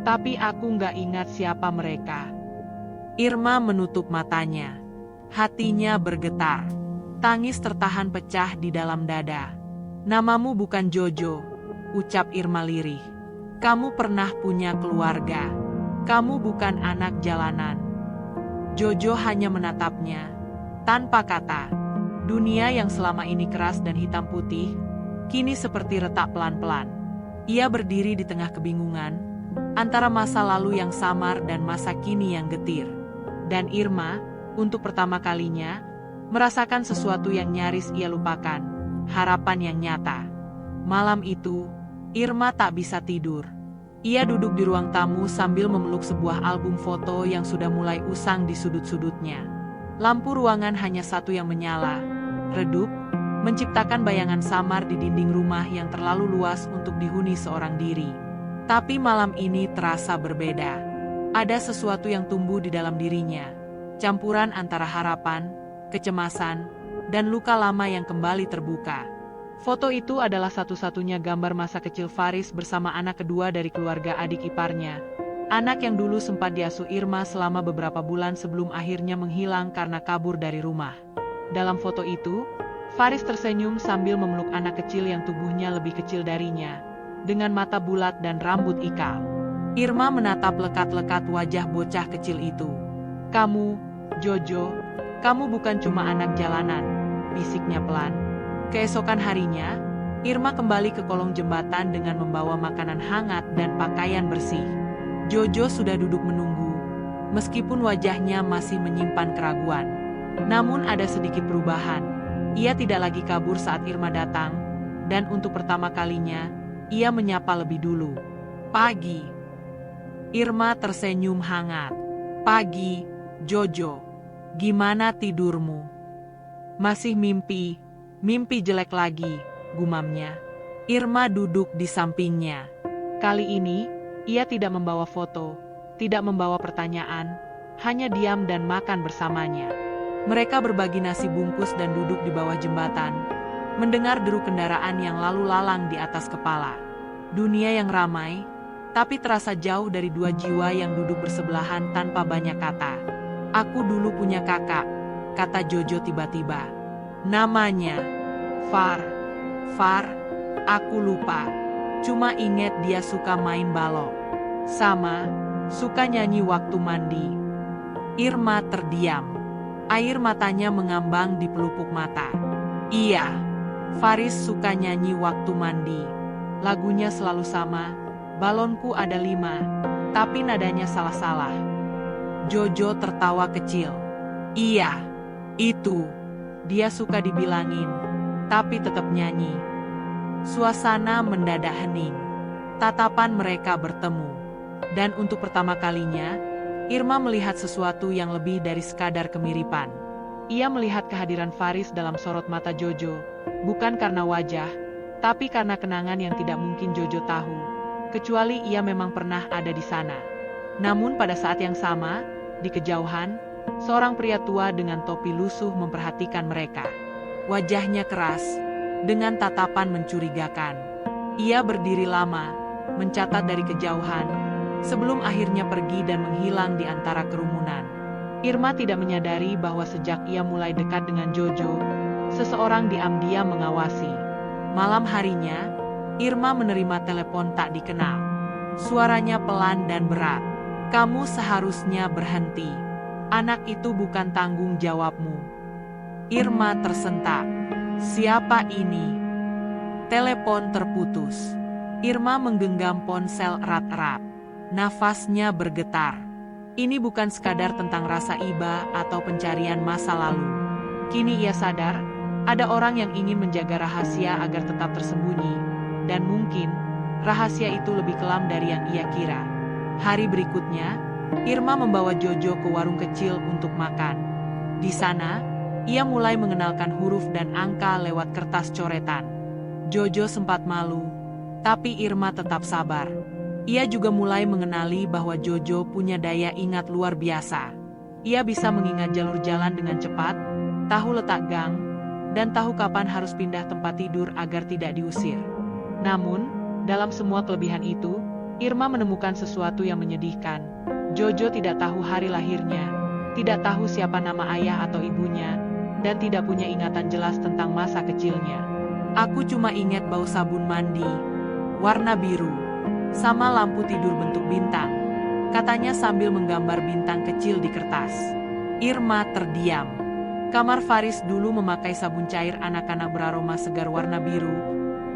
Tapi aku nggak ingat siapa mereka. Irma menutup matanya. Hatinya bergetar. Tangis tertahan pecah di dalam dada. Namamu bukan Jojo, ucap Irma lirih. Kamu pernah punya keluarga. Kamu bukan anak jalanan. Jojo hanya menatapnya, tanpa kata. Dunia yang selama ini keras dan hitam putih, kini seperti retak pelan-pelan. Ia berdiri di tengah kebingungan, antara masa lalu yang samar dan masa kini yang getir. Dan Irma, untuk pertama kalinya, merasakan sesuatu yang nyaris ia lupakan, harapan yang nyata. Malam itu, Irma tak bisa tidur. Ia duduk di ruang tamu sambil memeluk sebuah album foto yang sudah mulai usang di sudut-sudutnya. Lampu ruangan hanya satu yang menyala, redup, menciptakan bayangan samar di dinding rumah yang terlalu luas untuk dihuni seorang diri. Tapi malam ini terasa berbeda. Ada sesuatu yang tumbuh di dalam dirinya, campuran antara harapan, kecemasan, dan luka lama yang kembali terbuka. Foto itu adalah satu-satunya gambar masa kecil Faris bersama anak kedua dari keluarga adik iparnya. Anak yang dulu sempat diasuh Irma selama beberapa bulan sebelum akhirnya menghilang karena kabur dari rumah. Dalam foto itu, Faris tersenyum sambil memeluk anak kecil yang tubuhnya lebih kecil darinya, dengan mata bulat dan rambut ikal. Irma menatap lekat-lekat wajah bocah kecil itu. Kamu "Jojo, kamu bukan cuma anak jalanan," bisiknya pelan. Keesokan harinya, Irma kembali ke kolong jembatan dengan membawa makanan hangat dan pakaian bersih. Jojo sudah duduk menunggu, meskipun wajahnya masih menyimpan keraguan. Namun ada sedikit perubahan. Ia tidak lagi kabur saat Irma datang, dan untuk pertama kalinya, ia menyapa lebih dulu. "Pagi." Irma tersenyum hangat. "Pagi, Jojo. Gimana tidurmu?" "Masih mimpi. Mimpi jelek lagi," gumamnya. Irma duduk di sampingnya. Kali ini, ia tidak membawa foto, tidak membawa pertanyaan, hanya diam dan makan bersamanya. Mereka berbagi nasi bungkus dan duduk di bawah jembatan, mendengar deru kendaraan yang lalu lalang di atas kepala. Dunia yang ramai, tapi terasa jauh dari dua jiwa yang duduk bersebelahan tanpa banyak kata. "Aku dulu punya kakak," kata Jojo tiba-tiba. "Namanya Far. Aku lupa. Cuma inget dia suka main balok. Sama, suka nyanyi waktu mandi." Irma terdiam. Air matanya mengambang di pelupuk mata. "Iya, Faris suka nyanyi waktu mandi. Lagunya selalu sama, balonku ada 5, tapi nadanya salah-salah." Jojo tertawa kecil. "Iya, itu. Dia suka dibilangin, tapi tetap nyanyi." Suasana mendadak hening. Tatapan mereka bertemu. Dan untuk pertama kalinya, Irma melihat sesuatu yang lebih dari sekadar kemiripan. Ia melihat kehadiran Faris dalam sorot mata Jojo, bukan karena wajah, tapi karena kenangan yang tidak mungkin Jojo tahu, kecuali ia memang pernah ada di sana. Namun pada saat yang sama, di kejauhan, seorang pria tua dengan topi lusuh memperhatikan mereka. Wajahnya keras, dengan tatapan mencurigakan. Ia berdiri lama, mencatat dari kejauhan, sebelum akhirnya pergi dan menghilang di antara kerumunan. Irma tidak menyadari bahwa sejak ia mulai dekat dengan Jojo, seseorang diam-diam mengawasi. Malam harinya, Irma menerima telepon tak dikenal. Suaranya pelan dan berat. "Kamu seharusnya berhenti. Anak itu bukan tanggung jawabmu." Irma tersentak. "Siapa ini?" Telepon terputus. Irma menggenggam ponsel erat-erat. Nafasnya bergetar. Ini bukan sekadar tentang rasa iba atau pencarian masa lalu. Kini ia sadar, ada orang yang ingin menjaga rahasia agar tetap tersembunyi. Dan mungkin, rahasia itu lebih kelam dari yang ia kira. Hari berikutnya, Irma membawa Jojo ke warung kecil untuk makan. Di sana, ia mulai mengenalkan huruf dan angka lewat kertas coretan. Jojo sempat malu, tapi Irma tetap sabar. Ia juga mulai mengenali bahwa Jojo punya daya ingat luar biasa. Ia bisa mengingat jalur jalan dengan cepat, tahu letak gang, dan tahu kapan harus pindah tempat tidur agar tidak diusir. Namun, dalam semua kelebihan itu, Irma menemukan sesuatu yang menyedihkan. Jojo tidak tahu hari lahirnya, tidak tahu siapa nama ayah atau ibunya, dan tidak punya ingatan jelas tentang masa kecilnya. "Aku cuma ingat bau sabun mandi, warna biru, sama lampu tidur bentuk bintang," katanya sambil menggambar bintang kecil di kertas. Irma terdiam. Kamar Faris dulu memakai sabun cair anak-anak beraroma segar warna biru,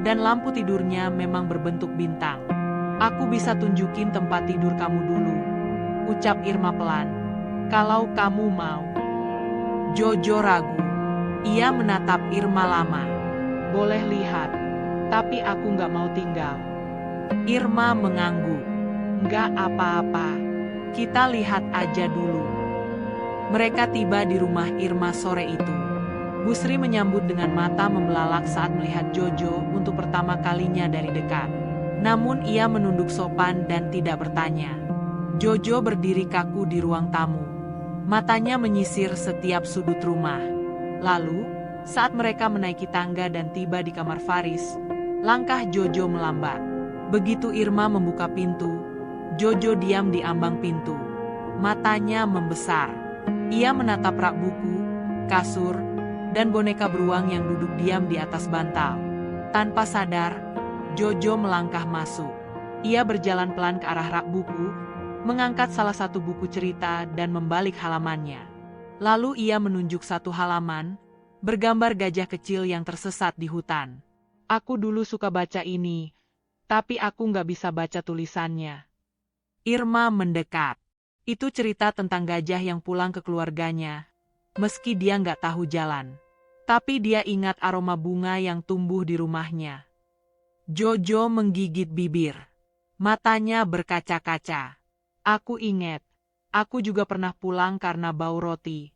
dan lampu tidurnya memang berbentuk bintang. "Aku bisa tunjukin tempat tidur kamu dulu," ucap Irma pelan. "Kalau kamu mau." Jojo ragu. Ia menatap Irma lama. "Boleh lihat, tapi aku nggak mau tinggal." Irma mengangguk. "Nggak apa-apa, kita lihat aja dulu." Mereka tiba di rumah Irma sore itu. Busri menyambut dengan mata membelalak saat melihat Jojo untuk pertama kalinya dari dekat. Namun ia menunduk sopan dan tidak bertanya. Jojo berdiri kaku di ruang tamu. Matanya menyisir setiap sudut rumah. Lalu, saat mereka menaiki tangga dan tiba di kamar Faris, langkah Jojo melambat. Begitu Irma membuka pintu, Jojo diam di ambang pintu. Matanya membesar. Ia menatap rak buku, kasur, dan boneka beruang yang duduk diam di atas bantal. Tanpa sadar, Jojo melangkah masuk. Ia berjalan pelan ke arah rak buku, mengangkat salah satu buku cerita dan membalik halamannya. Lalu ia menunjuk satu halaman, bergambar gajah kecil yang tersesat di hutan. Aku dulu suka baca ini, tapi aku nggak bisa baca tulisannya. Irma mendekat. Itu cerita tentang gajah yang pulang ke keluarganya, meski dia nggak tahu jalan. Tapi dia ingat aroma bunga yang tumbuh di rumahnya. Jojo menggigit bibir. Matanya berkaca-kaca. Aku ingat, aku juga pernah pulang karena bau roti.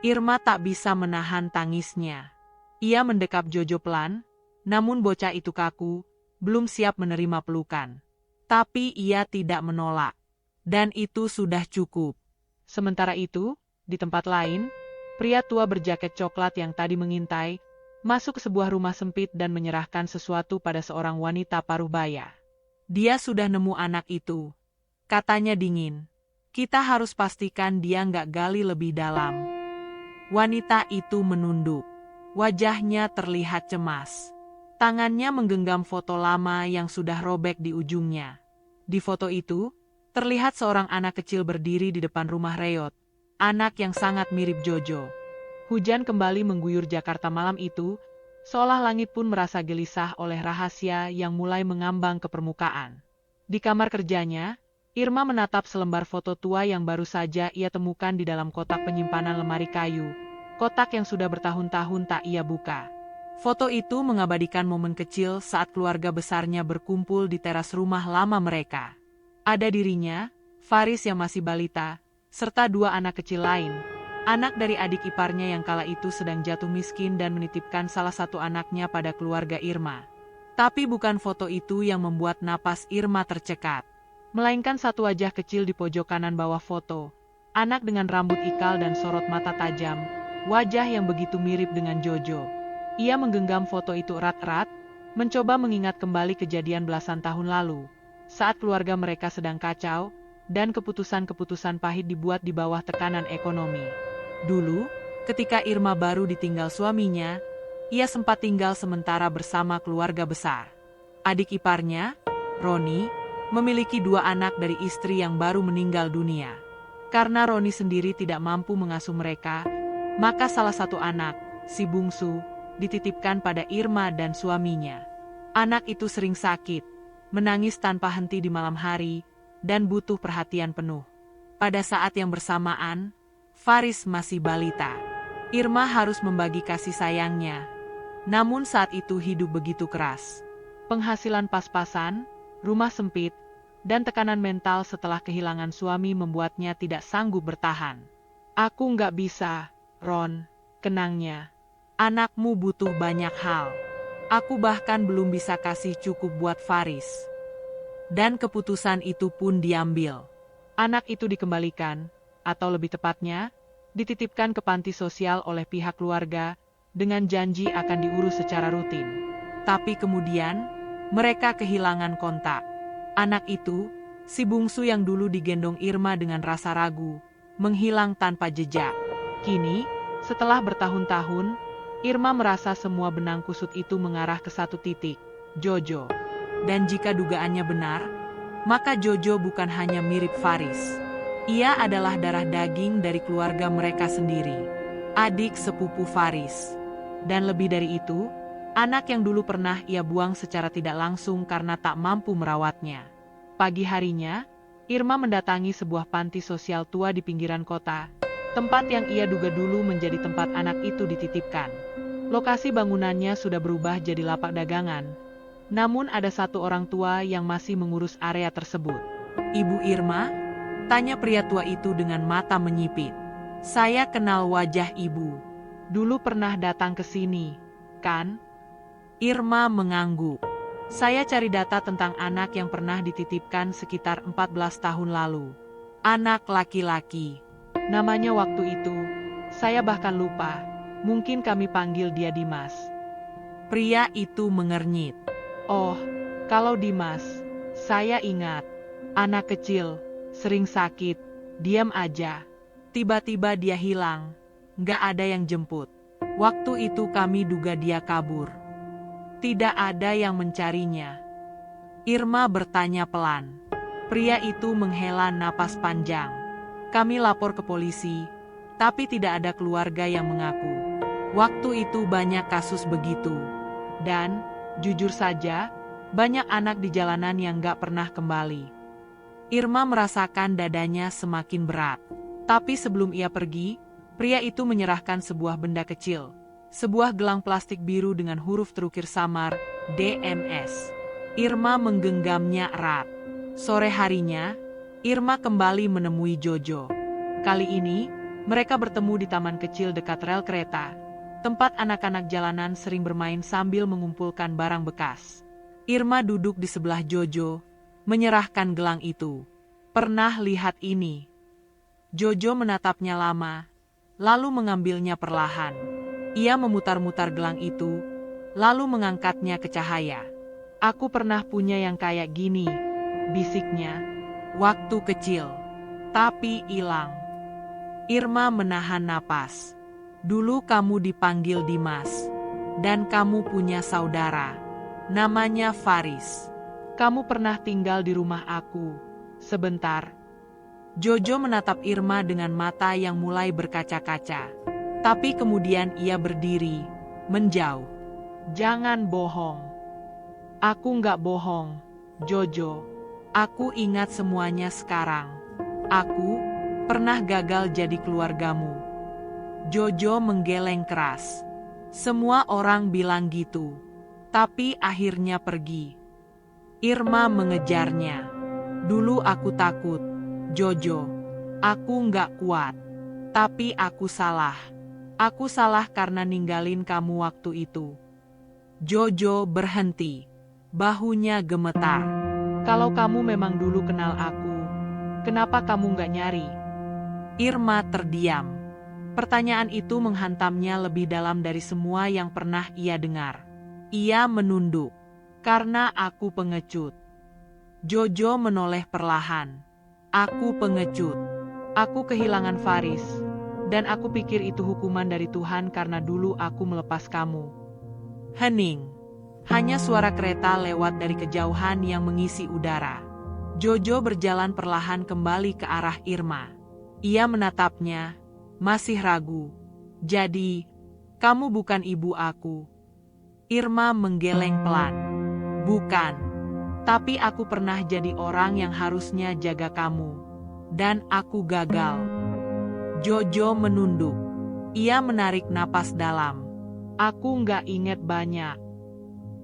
Irma tak bisa menahan tangisnya. Ia mendekap Jojo pelan, namun bocah itu kaku, belum siap menerima pelukan. Tapi ia tidak menolak. Dan itu sudah cukup. Sementara itu, di tempat lain, pria tua berjaket coklat yang tadi mengintai, masuk ke sebuah rumah sempit dan menyerahkan sesuatu pada seorang wanita paruh baya. Dia sudah nemu anak itu. Katanya dingin. Kita harus pastikan dia nggak gali lebih dalam. Wanita itu menunduk. Wajahnya terlihat cemas. Tangannya menggenggam foto lama yang sudah robek di ujungnya. Di foto itu, terlihat seorang anak kecil berdiri di depan rumah reot. Anak yang sangat mirip Jojo. Hujan kembali mengguyur Jakarta malam itu, seolah langit pun merasa gelisah oleh rahasia yang mulai mengambang ke permukaan. Di kamar kerjanya, Irma menatap selembar foto tua yang baru saja ia temukan di dalam kotak penyimpanan lemari kayu. Kotak yang sudah bertahun-tahun tak ia buka. Foto itu mengabadikan momen kecil saat keluarga besarnya berkumpul di teras rumah lama mereka. Ada dirinya, Faris yang masih balita, serta dua anak kecil lain. Anak dari adik iparnya yang kala itu sedang jatuh miskin dan menitipkan salah satu anaknya pada keluarga Irma. Tapi bukan foto itu yang membuat napas Irma tercekat. Melainkan satu wajah kecil di pojok kanan bawah foto. Anak dengan rambut ikal dan sorot mata tajam. Wajah yang begitu mirip dengan Jojo. Ia menggenggam foto itu erat-erat, mencoba mengingat kembali kejadian belasan tahun lalu. Saat keluarga mereka sedang kacau, dan keputusan-keputusan pahit dibuat di bawah tekanan ekonomi. Dulu, ketika Irma baru ditinggal suaminya, ia sempat tinggal sementara bersama keluarga besar. Adik iparnya, Roni, memiliki dua anak dari istri yang baru meninggal dunia. Karena Roni sendiri tidak mampu mengasuh mereka, maka salah satu anak, si bungsu, dititipkan pada Irma dan suaminya. Anak itu sering sakit, menangis tanpa henti di malam hari, dan butuh perhatian penuh. Pada saat yang bersamaan, Faris masih balita. Irma harus membagi kasih sayangnya. Namun saat itu hidup begitu keras. Penghasilan pas-pasan, rumah sempit, dan tekanan mental setelah kehilangan suami membuatnya tidak sanggup bertahan. Aku nggak bisa, Ron, kenangnya. Anakmu butuh banyak hal. Aku bahkan belum bisa kasih cukup buat Faris. Dan keputusan itu pun diambil. Anak itu dikembalikan, atau lebih tepatnya, dititipkan ke panti sosial oleh pihak keluarga, dengan janji akan diurus secara rutin. Tapi kemudian, mereka kehilangan kontak. Anak itu, si bungsu yang dulu digendong Irma dengan rasa ragu, menghilang tanpa jejak. Kini, setelah bertahun-tahun, Irma merasa semua benang kusut itu mengarah ke satu titik, Jojo. Dan jika dugaannya benar, maka Jojo bukan hanya mirip Faris. Ia adalah darah daging dari keluarga mereka sendiri, adik sepupu Faris. Dan lebih dari itu, anak yang dulu pernah ia buang secara tidak langsung karena tak mampu merawatnya. Pagi harinya, Irma mendatangi sebuah panti sosial tua di pinggiran kota, tempat yang ia duga dulu menjadi tempat anak itu dititipkan. Lokasi bangunannya sudah berubah jadi lapak dagangan, namun ada satu orang tua yang masih mengurus area tersebut. Ibu Irma? Tanya pria tua itu dengan mata menyipit. Saya kenal wajah ibu. Dulu pernah datang ke sini, kan? Irma mengangguk. Saya cari data tentang anak yang pernah dititipkan sekitar 14 tahun lalu. Anak laki-laki. Namanya waktu itu, saya bahkan lupa. Mungkin kami panggil dia Dimas. Pria itu mengernyit. Oh, kalau Dimas, saya ingat. Anak kecil, sering sakit, diam aja. Tiba-tiba dia hilang. Nggak ada yang jemput. Waktu itu kami duga dia kabur. Tidak ada yang mencarinya. Irma bertanya pelan. Pria itu menghela napas panjang. Kami lapor ke polisi, Tapi tidak ada keluarga yang mengaku. Waktu itu banyak kasus begitu. Dan, jujur saja, banyak anak di jalanan yang gak pernah kembali. Irma merasakan dadanya semakin berat. Tapi sebelum ia pergi, pria itu menyerahkan sebuah benda kecil. Sebuah gelang plastik biru dengan huruf terukir samar, DMS. Irma menggenggamnya erat. Sore harinya, Irma kembali menemui Jojo. Kali ini, mereka bertemu di taman kecil dekat rel kereta, tempat anak-anak jalanan sering bermain sambil mengumpulkan barang bekas. Irma duduk di sebelah Jojo, menyerahkan gelang itu. Pernah lihat ini? Jojo menatapnya lama, lalu mengambilnya perlahan. Ia memutar-mutar gelang itu, lalu mengangkatnya ke cahaya. Aku pernah punya yang kayak gini, bisiknya. Waktu kecil, tapi hilang. Irma menahan napas. Dulu kamu dipanggil Dimas, dan kamu punya saudara. Namanya Faris. Kamu pernah tinggal di rumah aku. Sebentar. Jojo menatap Irma dengan mata yang mulai berkaca-kaca. Tapi kemudian ia berdiri, menjauh. Jangan bohong. Aku nggak bohong, Jojo. Aku ingat semuanya sekarang. Aku pernah gagal jadi keluargamu. Jojo menggeleng keras. Semua orang bilang gitu. Tapi akhirnya pergi. Irma mengejarnya. Dulu aku takut, Jojo. Aku nggak kuat. Tapi aku salah. Aku salah karena ninggalin kamu waktu itu. Jojo berhenti. Bahunya gemetar. Kalau kamu memang dulu kenal aku, kenapa kamu nggak nyari? Irma terdiam. Pertanyaan itu menghantamnya lebih dalam dari semua yang pernah ia dengar. Ia menunduk. Karena aku pengecut. Jojo menoleh perlahan. Aku pengecut. Aku kehilangan Faris. Dan aku pikir itu hukuman dari Tuhan karena dulu aku melepas kamu. Hening. Hanya suara kereta lewat dari kejauhan yang mengisi udara. Jojo berjalan perlahan kembali ke arah Irma. Ia menatapnya, masih ragu. Jadi, kamu bukan ibu aku. Irma menggeleng pelan. Bukan. Tapi aku pernah jadi orang yang harusnya jaga kamu. Dan aku gagal. Jojo menunduk. Ia menarik napas dalam. Aku nggak ingat banyak.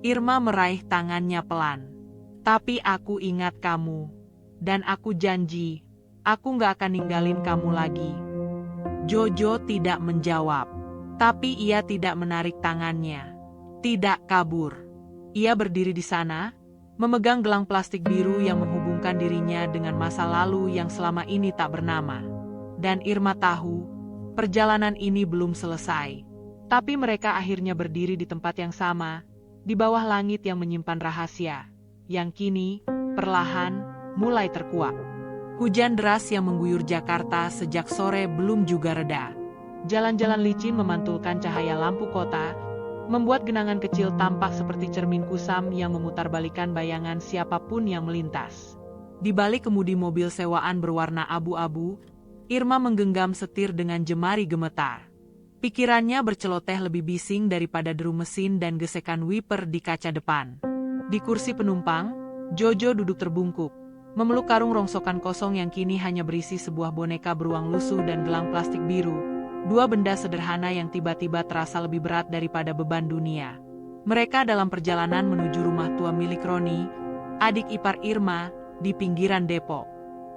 Irma meraih tangannya pelan. Tapi aku ingat kamu. Dan aku janji, aku nggak akan ninggalin kamu lagi. Jojo tidak menjawab. Tapi ia tidak menarik tangannya. Tidak kabur. Ia berdiri di sana, memegang gelang plastik biru yang menghubungkan dirinya dengan masa lalu yang selama ini tak bernama. Dan Irma tahu, perjalanan ini belum selesai. Tapi mereka akhirnya berdiri di tempat yang sama, di bawah langit yang menyimpan rahasia, yang kini, perlahan, mulai terkuak. Hujan deras yang mengguyur Jakarta sejak sore belum juga reda. Jalan-jalan licin memantulkan cahaya lampu kota, membuat genangan kecil tampak seperti cermin kusam yang memutarbalikkan bayangan siapapun yang melintas. Di balik kemudi mobil sewaan berwarna abu-abu, Irma menggenggam setir dengan jemari gemetar. Pikirannya berceloteh lebih bising daripada deru mesin dan gesekan wiper di kaca depan. Di kursi penumpang, Jojo duduk terbungkuk, memeluk karung rongsokan kosong yang kini hanya berisi sebuah boneka beruang lusuh dan gelang plastik biru, dua benda sederhana yang tiba-tiba terasa lebih berat daripada beban dunia. Mereka dalam perjalanan menuju rumah tua milik Roni, adik ipar Irma, di pinggiran Depok.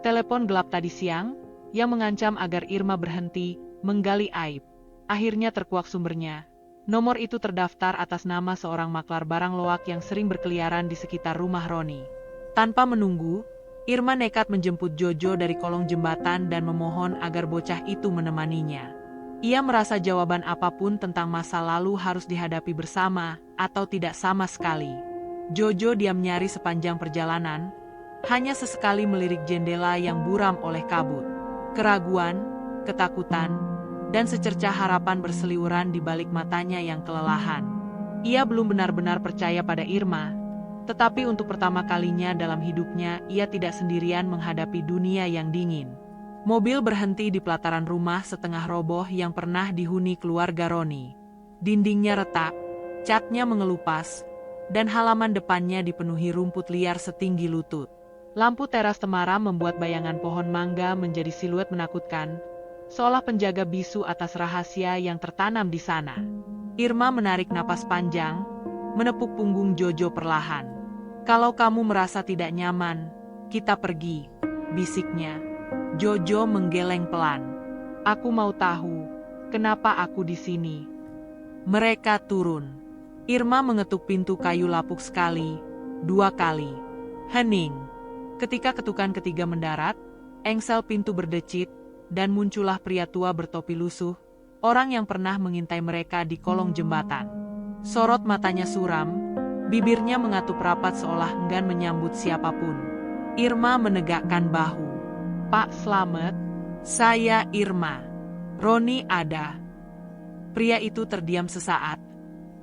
Telepon gelap tadi siang, yang mengancam agar Irma berhenti menggali aib. Akhirnya terkuak sumbernya. Nomor itu terdaftar atas nama seorang maklar barang loak yang sering berkeliaran di sekitar rumah Roni. Tanpa menunggu, Irma nekat menjemput Jojo dari kolong jembatan dan memohon agar bocah itu menemaninya. Ia merasa jawaban apapun tentang masa lalu harus dihadapi bersama atau tidak sama sekali. Jojo diam nyari sepanjang perjalanan, hanya sesekali melirik jendela yang buram oleh kabut. Keraguan, ketakutan, dan secercah harapan berseliweran di balik matanya yang kelelahan. Ia belum benar-benar percaya pada Irma, tetapi untuk pertama kalinya dalam hidupnya ia tidak sendirian menghadapi dunia yang dingin. Mobil berhenti di pelataran rumah setengah roboh yang pernah dihuni keluarga Roni. Dindingnya retak, catnya mengelupas, dan halaman depannya dipenuhi rumput liar setinggi lutut. Lampu teras temaram membuat bayangan pohon mangga menjadi siluet menakutkan, seolah penjaga bisu atas rahasia yang tertanam di sana. Irma menarik napas panjang, menepuk punggung Jojo perlahan. "Kalau kamu merasa tidak nyaman, kita pergi," bisiknya. Jojo menggeleng pelan. "Aku mau tahu, kenapa aku di sini." Mereka turun. Irma mengetuk pintu kayu lapuk sekali, 2 kali. Hening. Ketika ketukan ketiga mendarat, engsel pintu berdecit, dan muncullah pria tua bertopi lusuh, orang yang pernah mengintai mereka di kolong jembatan. Sorot matanya suram, bibirnya mengatup rapat seolah enggan menyambut siapapun. Irma menegakkan bahu. "Pak Slamet, saya Irma. Roni ada." Pria itu terdiam sesaat,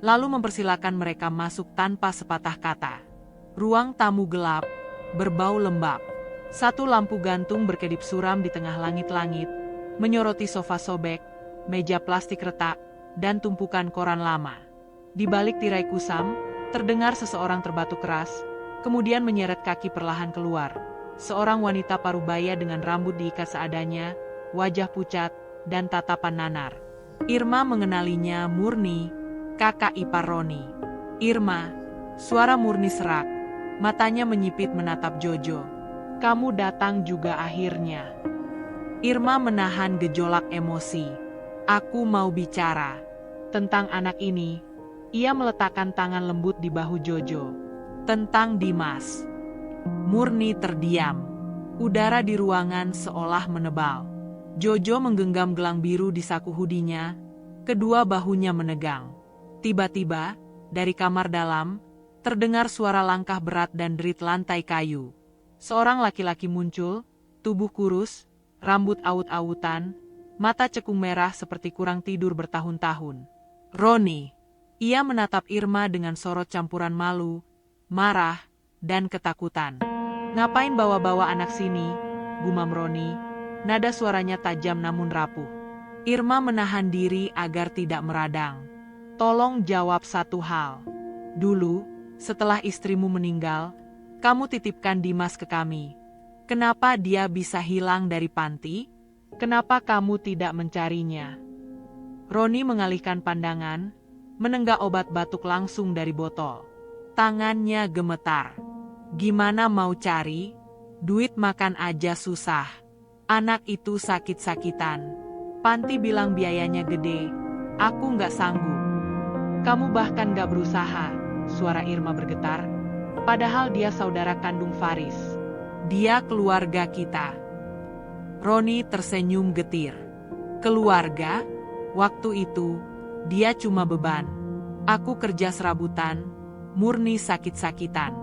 lalu mempersilakan mereka masuk tanpa sepatah kata. Ruang tamu gelap, berbau lembab. Satu lampu gantung berkedip suram di tengah langit-langit, menyoroti sofa sobek, meja plastik retak, dan tumpukan koran lama. Di balik tirai kusam, terdengar seseorang terbatuk keras, kemudian menyeret kaki perlahan keluar. Seorang wanita parubaya dengan rambut diikat seadanya, wajah pucat, dan tatapan nanar. Irma mengenalinya. Murni, kakak ipar Roni. "Irma," suara Murni serak, matanya menyipit menatap Jojo. "Kamu datang juga akhirnya." Irma menahan gejolak emosi. "Aku mau bicara tentang anak ini." Ia meletakkan tangan lembut di bahu Jojo. "Tentang Dimas." Murni terdiam. Udara di ruangan seolah menebal. Jojo menggenggam gelang biru di saku hoodie-nya, kedua bahunya menegang. Tiba-tiba, dari kamar dalam, terdengar suara langkah berat dan derit lantai kayu. Seorang laki-laki muncul, tubuh kurus, rambut awut-awutan, mata cekung merah seperti kurang tidur bertahun-tahun. "Roni." Ia menatap Irma dengan sorot campuran malu, marah, dan ketakutan. "Ngapain bawa-bawa anak sini?" gumam Roni. Nada suaranya tajam namun rapuh. Irma menahan diri agar tidak meradang. "Tolong jawab satu hal. Dulu, setelah istrimu meninggal, kamu titipkan Dimas ke kami. Kenapa dia bisa hilang dari panti? Kenapa kamu tidak mencarinya?" Roni mengalihkan pandangan, menenggak obat batuk langsung dari botol. Tangannya gemetar. "Gimana mau cari? Duit makan aja susah. Anak itu sakit-sakitan. Panti bilang biayanya gede. Aku nggak sanggup." "Kamu bahkan nggak berusaha," suara Irma bergetar. "Padahal dia saudara kandung Faris. Dia keluarga kita." Roni tersenyum getir. "Keluarga? Waktu itu, dia cuma beban. Aku kerja serabutan, Murni sakit-sakitan.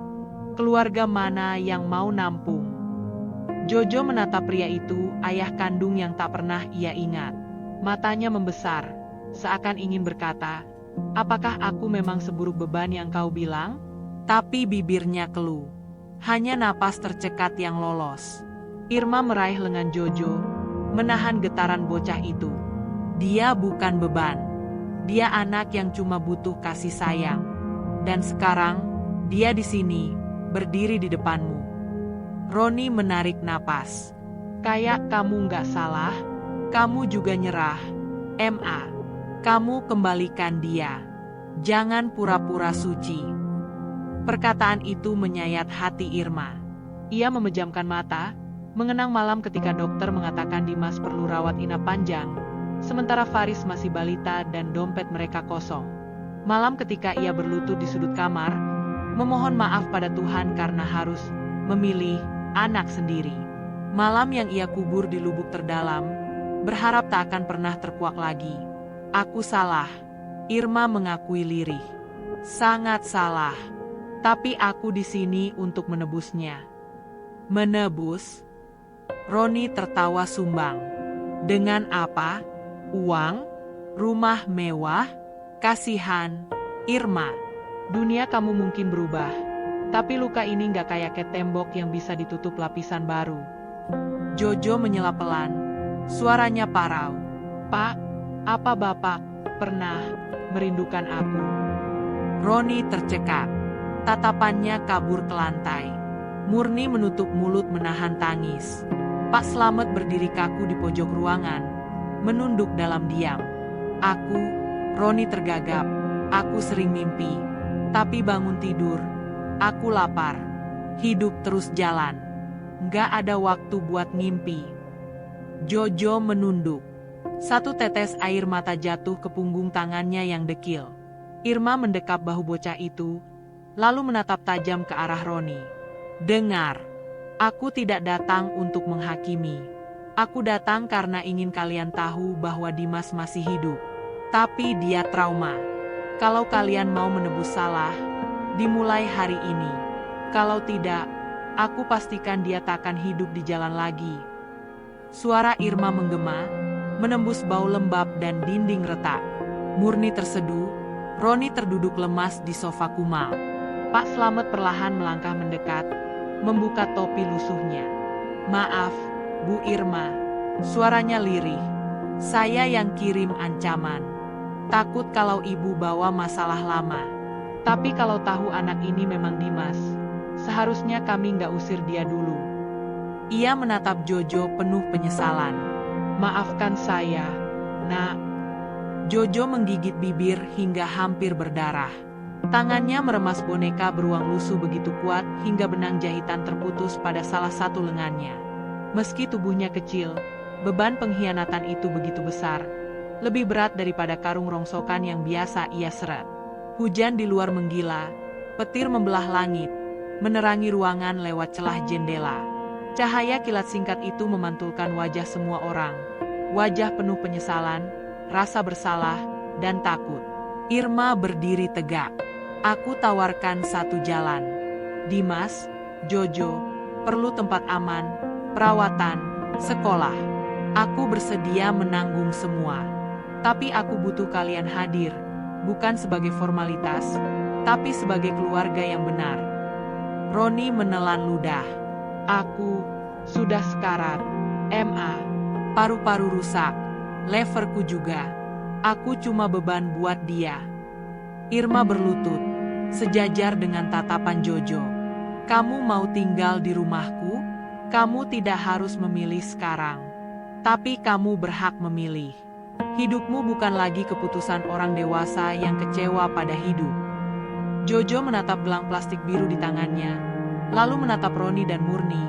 Keluarga mana yang mau nampung?" Jojo menatap pria itu, ayah kandung yang tak pernah ia ingat. Matanya membesar, seakan ingin berkata, "Apakah aku memang seburuk beban yang kau bilang?" Tapi bibirnya keluh. Hanya napas tercekat yang lolos. Irma meraih lengan Jojo, menahan getaran bocah itu. "Dia bukan beban. Dia anak yang cuma butuh kasih sayang. Dan sekarang, dia di sini, berdiri di depanmu." Roni menarik napas. "Kayak kamu nggak salah, kamu juga nyerah. Ma, kamu kembalikan dia. Jangan pura-pura suci." Perkataan itu menyayat hati Irma. Ia memejamkan mata, mengenang malam ketika dokter mengatakan Dimas perlu rawat inap panjang, sementara Faris masih balita dan dompet mereka kosong. Malam ketika ia berlutut di sudut kamar, memohon maaf pada Tuhan karena harus memilih anak sendiri. Malam yang ia kubur di lubuk terdalam, berharap tak akan pernah terkuak lagi. "Aku salah," Irma mengakui lirih. "Sangat salah. Tapi aku di sini untuk menebusnya." "Menebus?" Roni tertawa sumbang. "Dengan apa? Uang? Rumah mewah? Kasihan, Irma. Dunia kamu mungkin berubah, tapi luka ini nggak kayak tembok yang bisa ditutup lapisan baru." Jojo menyela pelan. Suaranya parau. "Pak, apa Bapak pernah merindukan aku?" Roni tercekat. Tatapannya kabur ke lantai. Murni menutup mulut menahan tangis. Pak Slamet berdiri kaku di pojok ruangan, menunduk dalam diam. Roni tergagap. "Aku sering mimpi, tapi bangun tidur. Aku lapar. Hidup terus jalan. Nggak ada waktu buat ngimpi." Jojo menunduk. Satu tetes air mata jatuh ke punggung tangannya yang dekil. Irma mendekap bahu bocah itu, lalu menatap tajam ke arah Roni. "Dengar, aku tidak datang untuk menghakimi. Aku datang karena ingin kalian tahu bahwa Dimas masih hidup. Tapi dia trauma. Kalau kalian mau menebus salah, dimulai hari ini. Kalau tidak, aku pastikan dia takkan hidup di jalan lagi." Suara Irma menggema, menembus bau lembab dan dinding retak. Murni terseduh, Roni terduduk lemas di sofa kumal. Pak Slamet perlahan melangkah mendekat, membuka topi lusuhnya. "Maaf, Bu Irma," suaranya lirih. "Saya yang kirim ancaman. Takut kalau ibu bawa masalah lama. Tapi kalau tahu anak ini memang Dimas, seharusnya kami nggak usir dia dulu." Ia menatap Jojo penuh penyesalan. "Maafkan saya, Nak." Jojo menggigit bibir hingga hampir berdarah. Tangannya meremas boneka beruang lusuh begitu kuat hingga benang jahitan terputus pada salah satu lengannya. Meski tubuhnya kecil, beban pengkhianatan itu begitu besar. Lebih berat daripada karung rongsokan yang biasa ia seret. Hujan di luar menggila, petir membelah langit, menerangi ruangan lewat celah jendela. Cahaya kilat singkat itu memantulkan wajah semua orang. Wajah penuh penyesalan, rasa bersalah, dan takut. Irma berdiri tegak. "Aku tawarkan satu jalan. Dimas, Jojo, perlu tempat aman, perawatan, sekolah. Aku bersedia menanggung semua. Tapi aku butuh kalian hadir, bukan sebagai formalitas, tapi sebagai keluarga yang benar." Roni menelan ludah. "Aku sudah sekarat, MA. Paru-paru rusak, leverku juga. Aku cuma beban buat dia." Irma berlutut, sejajar dengan tatapan Jojo. "Kamu mau tinggal di rumahku? Kamu tidak harus memilih sekarang. Tapi kamu berhak memilih. Hidupmu bukan lagi keputusan orang dewasa yang kecewa pada hidup." Jojo menatap gelang plastik biru di tangannya, lalu menatap Roni dan Murni,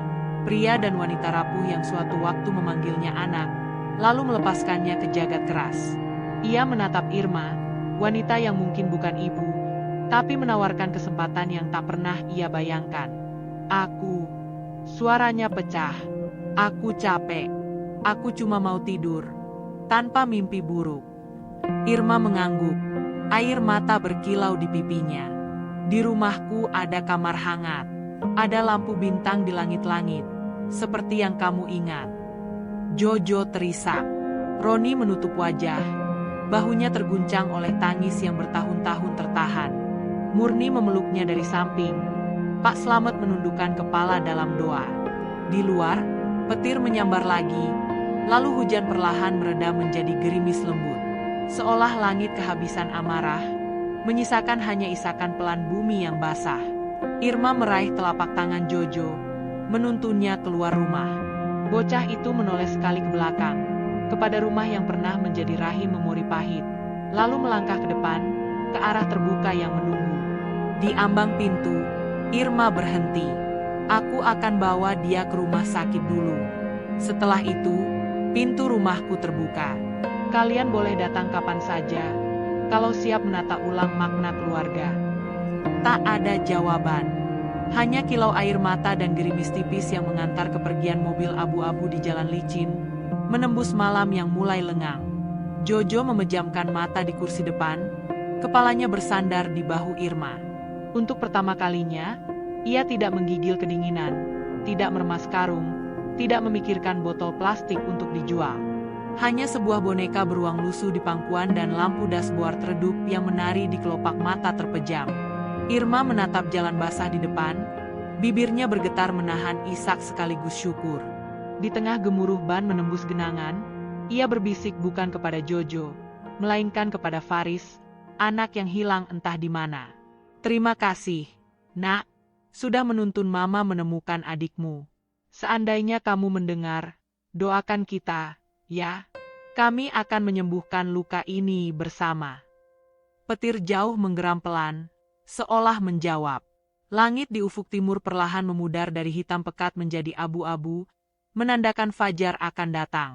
pria dan wanita rapuh yang suatu waktu memanggilnya anak, lalu melepaskannya ke jagat keras. Ia menatap Irma, wanita yang mungkin bukan ibu, tapi menawarkan kesempatan yang tak pernah ia bayangkan. Suaranya pecah. "Aku capek. Aku cuma mau tidur, tanpa mimpi buruk." Irma mengangguk, air mata berkilau di pipinya. "Di rumahku ada kamar hangat, ada lampu bintang di langit-langit, seperti yang kamu ingat." Jojo terisak. Roni menutup wajah. Bahunya terguncang oleh tangis yang bertahun-tahun tertahan. Murni memeluknya dari samping. Pak Slamet menundukkan kepala dalam doa. Di luar, petir menyambar lagi, lalu hujan perlahan mereda menjadi gerimis lembut. Seolah langit kehabisan amarah, menyisakan hanya isakan pelan bumi yang basah. Irma meraih telapak tangan Jojo, menuntunnya keluar rumah. Bocah itu menoleh sekali ke belakang, kepada rumah yang pernah menjadi rahim memori pahit, lalu melangkah ke depan, ke arah terbuka yang menunggu. Di ambang pintu, Irma berhenti. "Aku akan bawa dia ke rumah sakit dulu. Setelah itu, pintu rumahku terbuka. Kalian boleh datang kapan saja, kalau siap menata ulang makna keluarga." Tak ada jawaban. Hanya kilau air mata dan gerimis tipis yang mengantar kepergian mobil abu-abu di jalan licin, menembus malam yang mulai lengang. Jojo memejamkan mata di kursi depan, kepalanya bersandar di bahu Irma. Untuk pertama kalinya, ia tidak menggigil kedinginan, tidak meremas karung, tidak memikirkan botol plastik untuk dijual. Hanya sebuah boneka beruang lusuh di pangkuan dan lampu dashboard redup yang menari di kelopak mata terpejam. Irma menatap jalan basah di depan, bibirnya bergetar menahan isak sekaligus syukur. Di tengah gemuruh ban menembus genangan, ia berbisik bukan kepada Jojo, melainkan kepada Faris, anak yang hilang entah di mana. Terima kasih, Nak, sudah menuntun Mama menemukan adikmu. Seandainya kamu mendengar, doakan kita, ya. Kami akan menyembuhkan luka ini bersama. Petir jauh menggeram pelan, seolah menjawab. Langit di ufuk timur perlahan memudar dari hitam pekat menjadi abu-abu, menandakan fajar akan datang.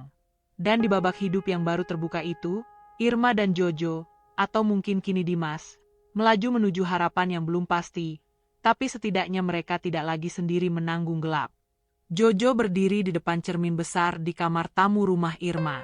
Dan di babak hidup yang baru terbuka itu, Irma dan Jojo, atau mungkin kini Dimas, melaju menuju harapan yang belum pasti, tapi setidaknya mereka tidak lagi sendiri menanggung gelap. Jojo berdiri di depan cermin besar di kamar tamu rumah Irma.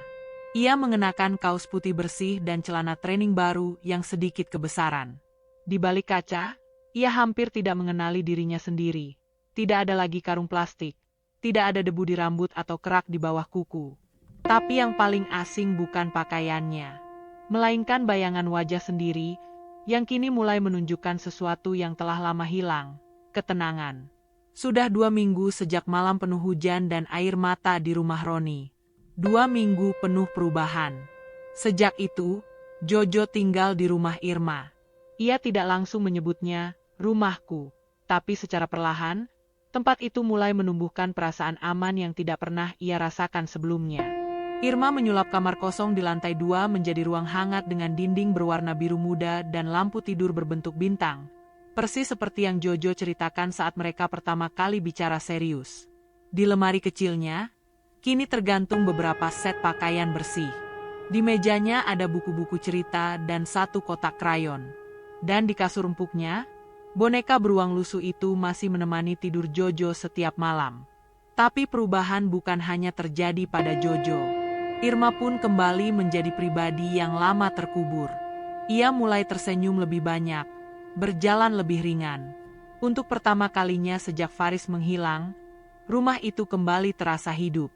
Ia mengenakan kaos putih bersih dan celana training baru yang sedikit kebesaran. Di balik kaca, ia hampir tidak mengenali dirinya sendiri. Tidak ada lagi karung plastik, tidak ada debu di rambut atau kerak di bawah kuku. Tapi yang paling asing bukan pakaiannya, melainkan bayangan wajah sendiri yang kini mulai menunjukkan sesuatu yang telah lama hilang, ketenangan. Sudah 2 minggu sejak malam penuh hujan dan air mata di rumah Roni. 2 minggu penuh perubahan. Sejak itu, Jojo tinggal di rumah Irma. Ia tidak langsung menyebutnya rumahku, tapi secara perlahan, tempat itu mulai menumbuhkan perasaan aman yang tidak pernah ia rasakan sebelumnya. Irma menyulap kamar kosong di lantai 2 menjadi ruang hangat dengan dinding berwarna biru muda dan lampu tidur berbentuk bintang. Persis seperti yang Jojo ceritakan saat mereka pertama kali bicara serius. Di lemari kecilnya, kini tergantung beberapa set pakaian bersih. Di mejanya ada buku-buku cerita dan 1 kotak krayon. Dan di kasur empuknya, boneka beruang lusuh itu masih menemani tidur Jojo setiap malam. Tapi perubahan bukan hanya terjadi pada Jojo. Irma pun kembali menjadi pribadi yang lama terkubur. Ia mulai tersenyum lebih banyak, berjalan lebih ringan. Untuk pertama kalinya sejak Faris menghilang, rumah itu kembali terasa hidup.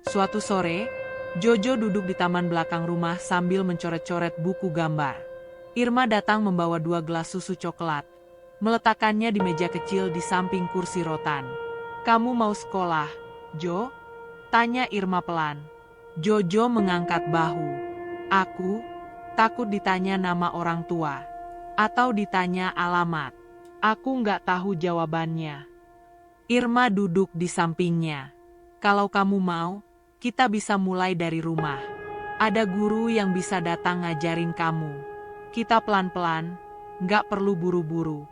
Suatu sore, Jojo duduk di taman belakang rumah sambil mencoret-coret buku gambar. Irma datang membawa 2 gelas susu coklat, meletakkannya di meja kecil di samping kursi rotan. "Kamu mau sekolah, Jo?" tanya Irma pelan. Jojo mengangkat bahu. "Aku takut ditanya nama orang tua, atau ditanya alamat. Aku nggak tahu jawabannya." Irma duduk di sampingnya. "Kalau kamu mau, kita bisa mulai dari rumah. Ada guru yang bisa datang ngajarin kamu. Kita pelan-pelan, nggak perlu buru-buru."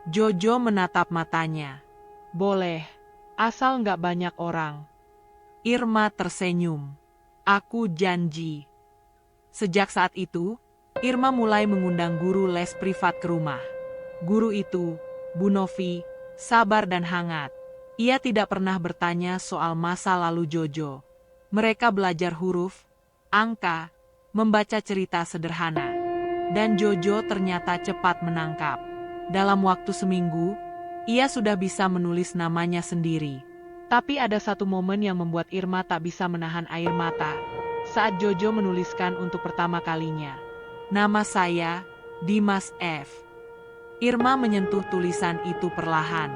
Jojo menatap matanya. "Boleh, asal nggak banyak orang." Irma tersenyum. "Aku janji." Sejak saat itu, Irma mulai mengundang guru les privat ke rumah. Guru itu, Bu Novi, sabar dan hangat. Ia tidak pernah bertanya soal masa lalu Jojo. Mereka belajar huruf, angka, membaca cerita sederhana. Dan Jojo ternyata cepat menangkap. Dalam waktu seminggu, ia sudah bisa menulis namanya sendiri. Tapi ada satu momen yang membuat Irma tak bisa menahan air mata. Saat Jojo menuliskan untuk pertama kalinya, "Nama saya, Dimas F." Irma menyentuh tulisan itu perlahan.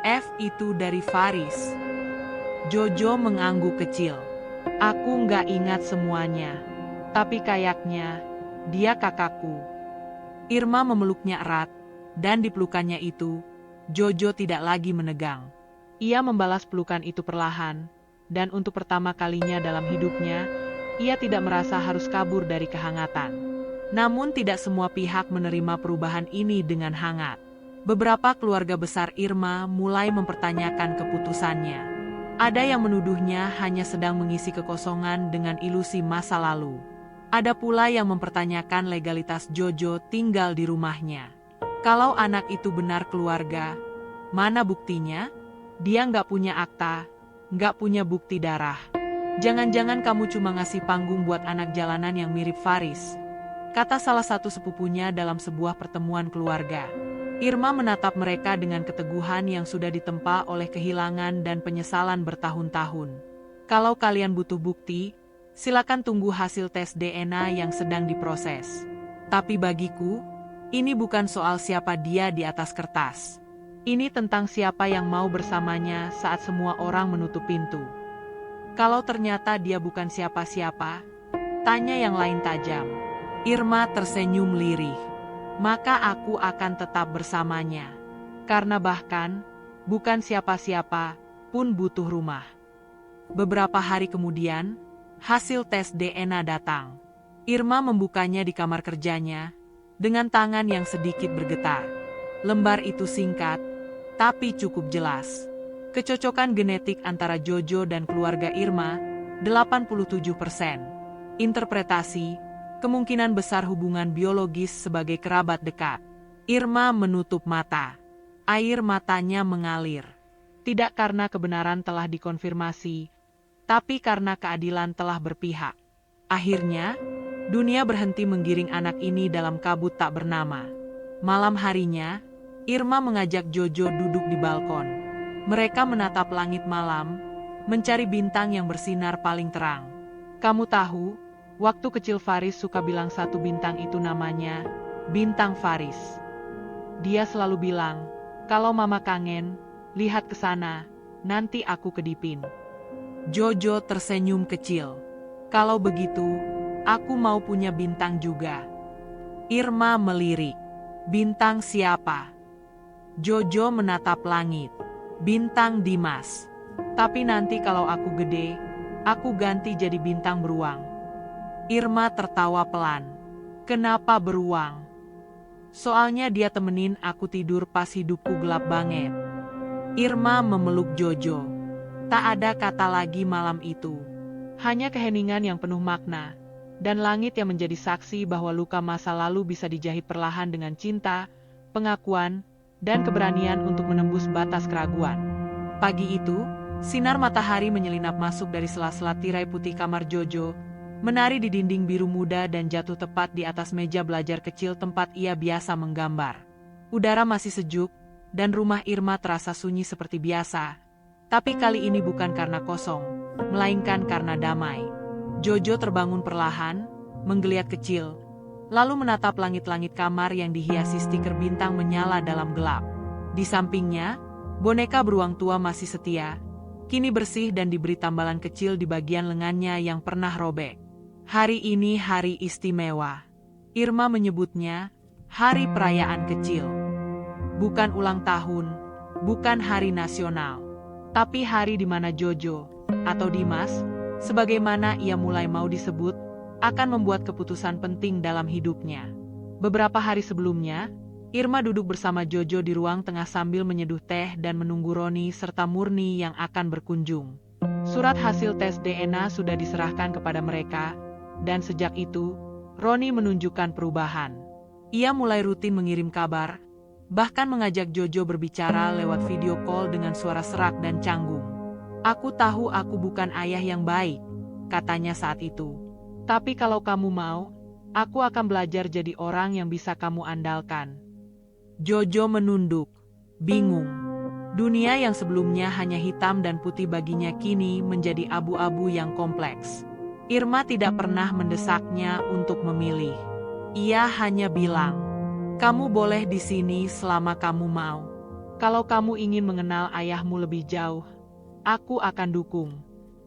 F itu dari Faris. Jojo mengangguk kecil. "Aku nggak ingat semuanya, tapi kayaknya dia kakakku." Irma memeluknya erat, dan di pelukannya itu, Jojo tidak lagi menegang. Ia membalas pelukan itu perlahan, dan untuk pertama kalinya dalam hidupnya, ia tidak merasa harus kabur dari kehangatan. Namun tidak semua pihak menerima perubahan ini dengan hangat. Beberapa keluarga besar Irma mulai mempertanyakan keputusannya. Ada yang menuduhnya hanya sedang mengisi kekosongan dengan ilusi masa lalu. Ada pula yang mempertanyakan legalitas Jojo tinggal di rumahnya. Kalau anak itu benar keluarga, mana buktinya? Dia nggak punya akta, nggak punya bukti darah. "Jangan-jangan kamu cuma ngasih panggung buat anak jalanan yang mirip Faris," kata salah satu sepupunya dalam sebuah pertemuan keluarga. Irma menatap mereka dengan keteguhan yang sudah ditempa oleh kehilangan dan penyesalan bertahun-tahun. "Kalau kalian butuh bukti, silakan tunggu hasil tes DNA yang sedang diproses. Tapi bagiku, ini bukan soal siapa dia di atas kertas. Ini tentang siapa yang mau bersamanya saat semua orang menutup pintu." Kalau ternyata dia bukan siapa-siapa, tanya yang lain tajam. Irma tersenyum lirih. Maka aku akan tetap bersamanya. Karena bahkan, bukan siapa-siapa pun butuh rumah. Beberapa hari kemudian, hasil tes DNA datang. Irma membukanya di kamar kerjanya, dengan tangan yang sedikit bergetar. Lembar itu singkat, tapi cukup jelas. Kecocokan genetik antara Jojo dan keluarga Irma, 87%. Interpretasi, kemungkinan besar hubungan biologis sebagai kerabat dekat. Irma menutup mata. Air matanya mengalir. Tidak karena kebenaran telah dikonfirmasi, tapi karena keadilan telah berpihak. Akhirnya, dunia berhenti menggiring anak ini dalam kabut tak bernama. Malam harinya, Irma mengajak Jojo duduk di balkon. Mereka menatap langit malam, mencari bintang yang bersinar paling terang. Kamu tahu, waktu kecil Faris suka bilang satu bintang itu namanya Bintang Faris. Dia selalu bilang, kalau mama kangen, lihat ke sana, nanti aku kedipin. Jojo tersenyum kecil. Kalau begitu, aku mau punya bintang juga. Irma melirik. Bintang siapa? Jojo menatap langit. Bintang Dimas. Tapi nanti kalau aku gede, aku ganti jadi bintang beruang. Irma tertawa pelan. Kenapa beruang? Soalnya dia temenin aku tidur pas hidupku gelap banget. Irma memeluk Jojo. Tak ada kata lagi malam itu. Hanya keheningan yang penuh makna. Dan langit yang menjadi saksi bahwa luka masa lalu bisa dijahit perlahan dengan cinta, pengakuan, dan keberanian untuk menembus batas keraguan. Pagi itu, sinar matahari menyelinap masuk dari sela-sela tirai putih kamar Jojo, menari di dinding biru muda dan jatuh tepat di atas meja belajar kecil tempat ia biasa menggambar. Udara masih sejuk, dan rumah Irma terasa sunyi seperti biasa. Tapi kali ini bukan karena kosong, melainkan karena damai. Jojo terbangun perlahan, menggeliat kecil, lalu menatap langit-langit kamar yang dihiasi stiker bintang menyala dalam gelap. Di sampingnya, boneka beruang tua masih setia, kini bersih dan diberi tambalan kecil di bagian lengannya yang pernah robek. Hari ini hari istimewa. Irma menyebutnya hari perayaan kecil. Bukan ulang tahun, bukan hari nasional. Tapi hari di mana Jojo, atau Dimas, sebagaimana ia mulai mau disebut, akan membuat keputusan penting dalam hidupnya. Beberapa hari sebelumnya, Irma duduk bersama Jojo di ruang tengah sambil menyeduh teh dan menunggu Roni serta Murni yang akan berkunjung. Surat hasil tes DNA sudah diserahkan kepada mereka, dan sejak itu, Roni menunjukkan perubahan. Ia mulai rutin mengirim kabar, bahkan mengajak Jojo berbicara lewat video call dengan suara serak dan canggung. Aku tahu aku bukan ayah yang baik, katanya saat itu. Tapi kalau kamu mau, aku akan belajar jadi orang yang bisa kamu andalkan. Jojo menunduk, bingung. Dunia yang sebelumnya hanya hitam dan putih baginya kini menjadi abu-abu yang kompleks. Irma tidak pernah mendesaknya untuk memilih. Ia hanya bilang, kamu boleh di sini selama kamu mau. Kalau kamu ingin mengenal ayahmu lebih jauh, aku akan dukung.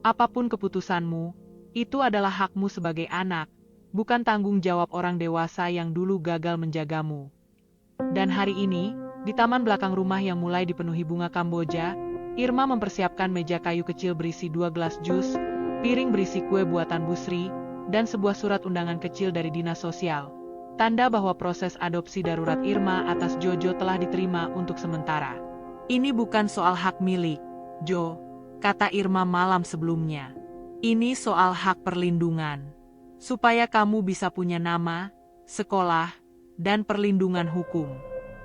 Apapun keputusanmu, itu adalah hakmu sebagai anak, bukan tanggung jawab orang dewasa yang dulu gagal menjagamu. Dan hari ini, di taman belakang rumah yang mulai dipenuhi bunga Kamboja, Irma mempersiapkan meja kayu kecil berisi 2 gelas jus, piring berisi kue buatan Busri, dan sebuah surat undangan kecil dari Dinas Sosial. Tanda bahwa proses adopsi darurat Irma atas Jojo telah diterima untuk sementara. Ini bukan soal hak milik, Jo, kata Irma malam sebelumnya. Ini soal hak perlindungan. Supaya kamu bisa punya nama, sekolah, dan perlindungan hukum.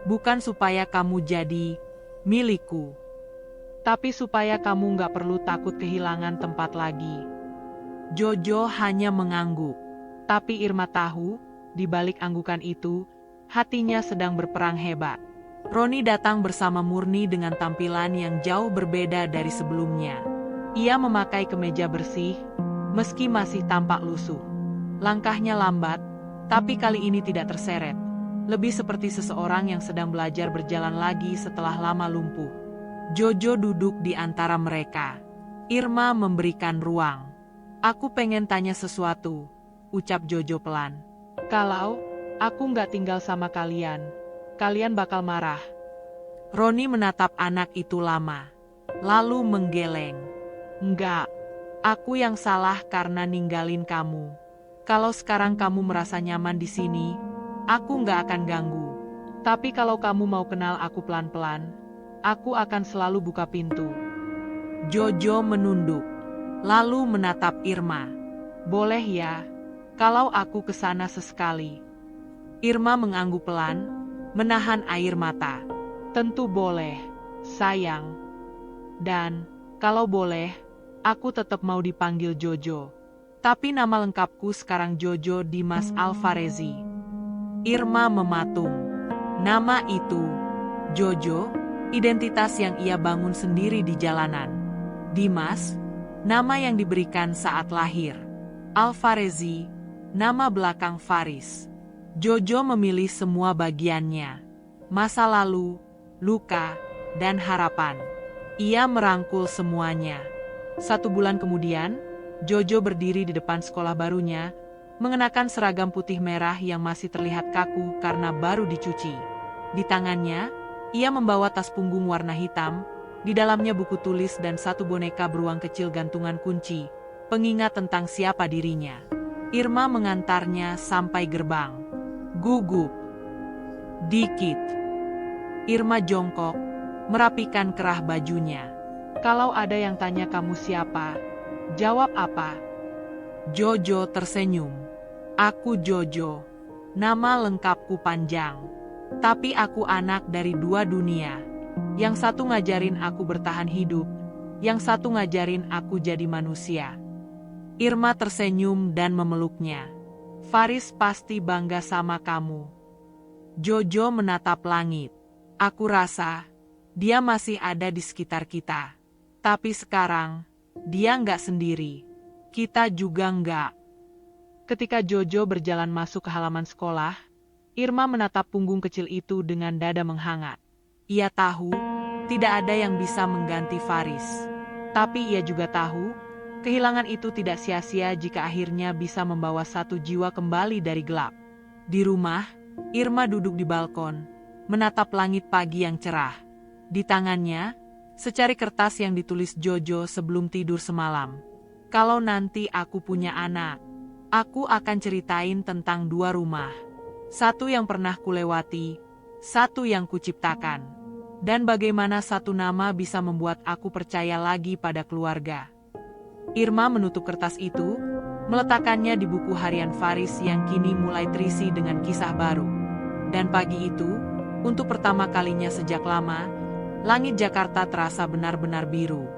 Bukan supaya kamu jadi milikku. Tapi supaya kamu nggak perlu takut kehilangan tempat lagi. Jojo hanya mengangguk. Tapi Irma tahu, di balik anggukan itu, hatinya sedang berperang hebat. Roni datang bersama Murni dengan tampilan yang jauh berbeda dari sebelumnya. Ia memakai kemeja bersih, meski masih tampak lusuh. Langkahnya lambat, tapi kali ini tidak terseret. Lebih seperti seseorang yang sedang belajar berjalan lagi setelah lama lumpuh. Jojo duduk di antara mereka. Irma memberikan ruang. Aku pengen tanya sesuatu, ucap Jojo pelan. Kalau aku nggak tinggal sama kalian, kalian bakal marah. Roni menatap anak itu lama, lalu menggeleng. Enggak, aku yang salah karena ninggalin kamu. Kalau sekarang kamu merasa nyaman di sini, aku nggak akan ganggu. Tapi kalau kamu mau kenal aku pelan-pelan, aku akan selalu buka pintu. Jojo menunduk, lalu menatap Irma. Boleh ya, kalau aku ke sana sesekali. Irma mengangguk pelan, menahan air mata. Tentu boleh, sayang. Dan, kalau boleh, aku tetap mau dipanggil Jojo. Tapi nama lengkapku sekarang Jojo Dimas Alvarezi. Irma mematung. Nama itu, Jojo, identitas yang ia bangun sendiri di jalanan. Dimas, nama yang diberikan saat lahir. Alvarezi, nama belakang Faris. Jojo memilih semua bagiannya. Masa lalu, luka, dan harapan. Ia merangkul semuanya. 1 bulan kemudian, Jojo berdiri di depan sekolah barunya, mengenakan seragam putih merah yang masih terlihat kaku karena baru dicuci. Di tangannya, ia membawa tas punggung warna hitam, di dalamnya buku tulis dan 1 boneka beruang kecil gantungan kunci, pengingat tentang siapa dirinya. Irma mengantarnya sampai gerbang. Gugup. Dikit. Irma jongkok, merapikan kerah bajunya. Kalau ada yang tanya kamu siapa, jawab apa? Jojo tersenyum. Aku Jojo. Nama lengkapku panjang. Tapi aku anak dari 2 dunia. Yang satu ngajarin aku bertahan hidup, yang satu ngajarin aku jadi manusia. Irma tersenyum dan memeluknya. Faris pasti bangga sama kamu. Jojo menatap langit. Aku rasa dia masih ada di sekitar kita. Tapi sekarang, dia nggak sendiri. Kita juga nggak. Ketika Jojo berjalan masuk ke halaman sekolah, Irma menatap punggung kecil itu dengan dada menghangat. Ia tahu, tidak ada yang bisa mengganti Faris. Tapi ia juga tahu, kehilangan itu tidak sia-sia jika akhirnya bisa membawa 1 jiwa kembali dari gelap. Di rumah, Irma duduk di balkon, menatap langit pagi yang cerah. Di tangannya, secari kertas yang ditulis Jojo sebelum tidur semalam. Kalau nanti aku punya anak, aku akan ceritain tentang 2 rumah. 1 yang pernah kulewati, 1 yang kuciptakan. Dan bagaimana 1 nama bisa membuat aku percaya lagi pada keluarga. Irma menutup kertas itu, meletakkannya di buku harian Faris yang kini mulai terisi dengan kisah baru. Dan pagi itu, untuk pertama kalinya sejak lama, langit Jakarta terasa benar-benar biru.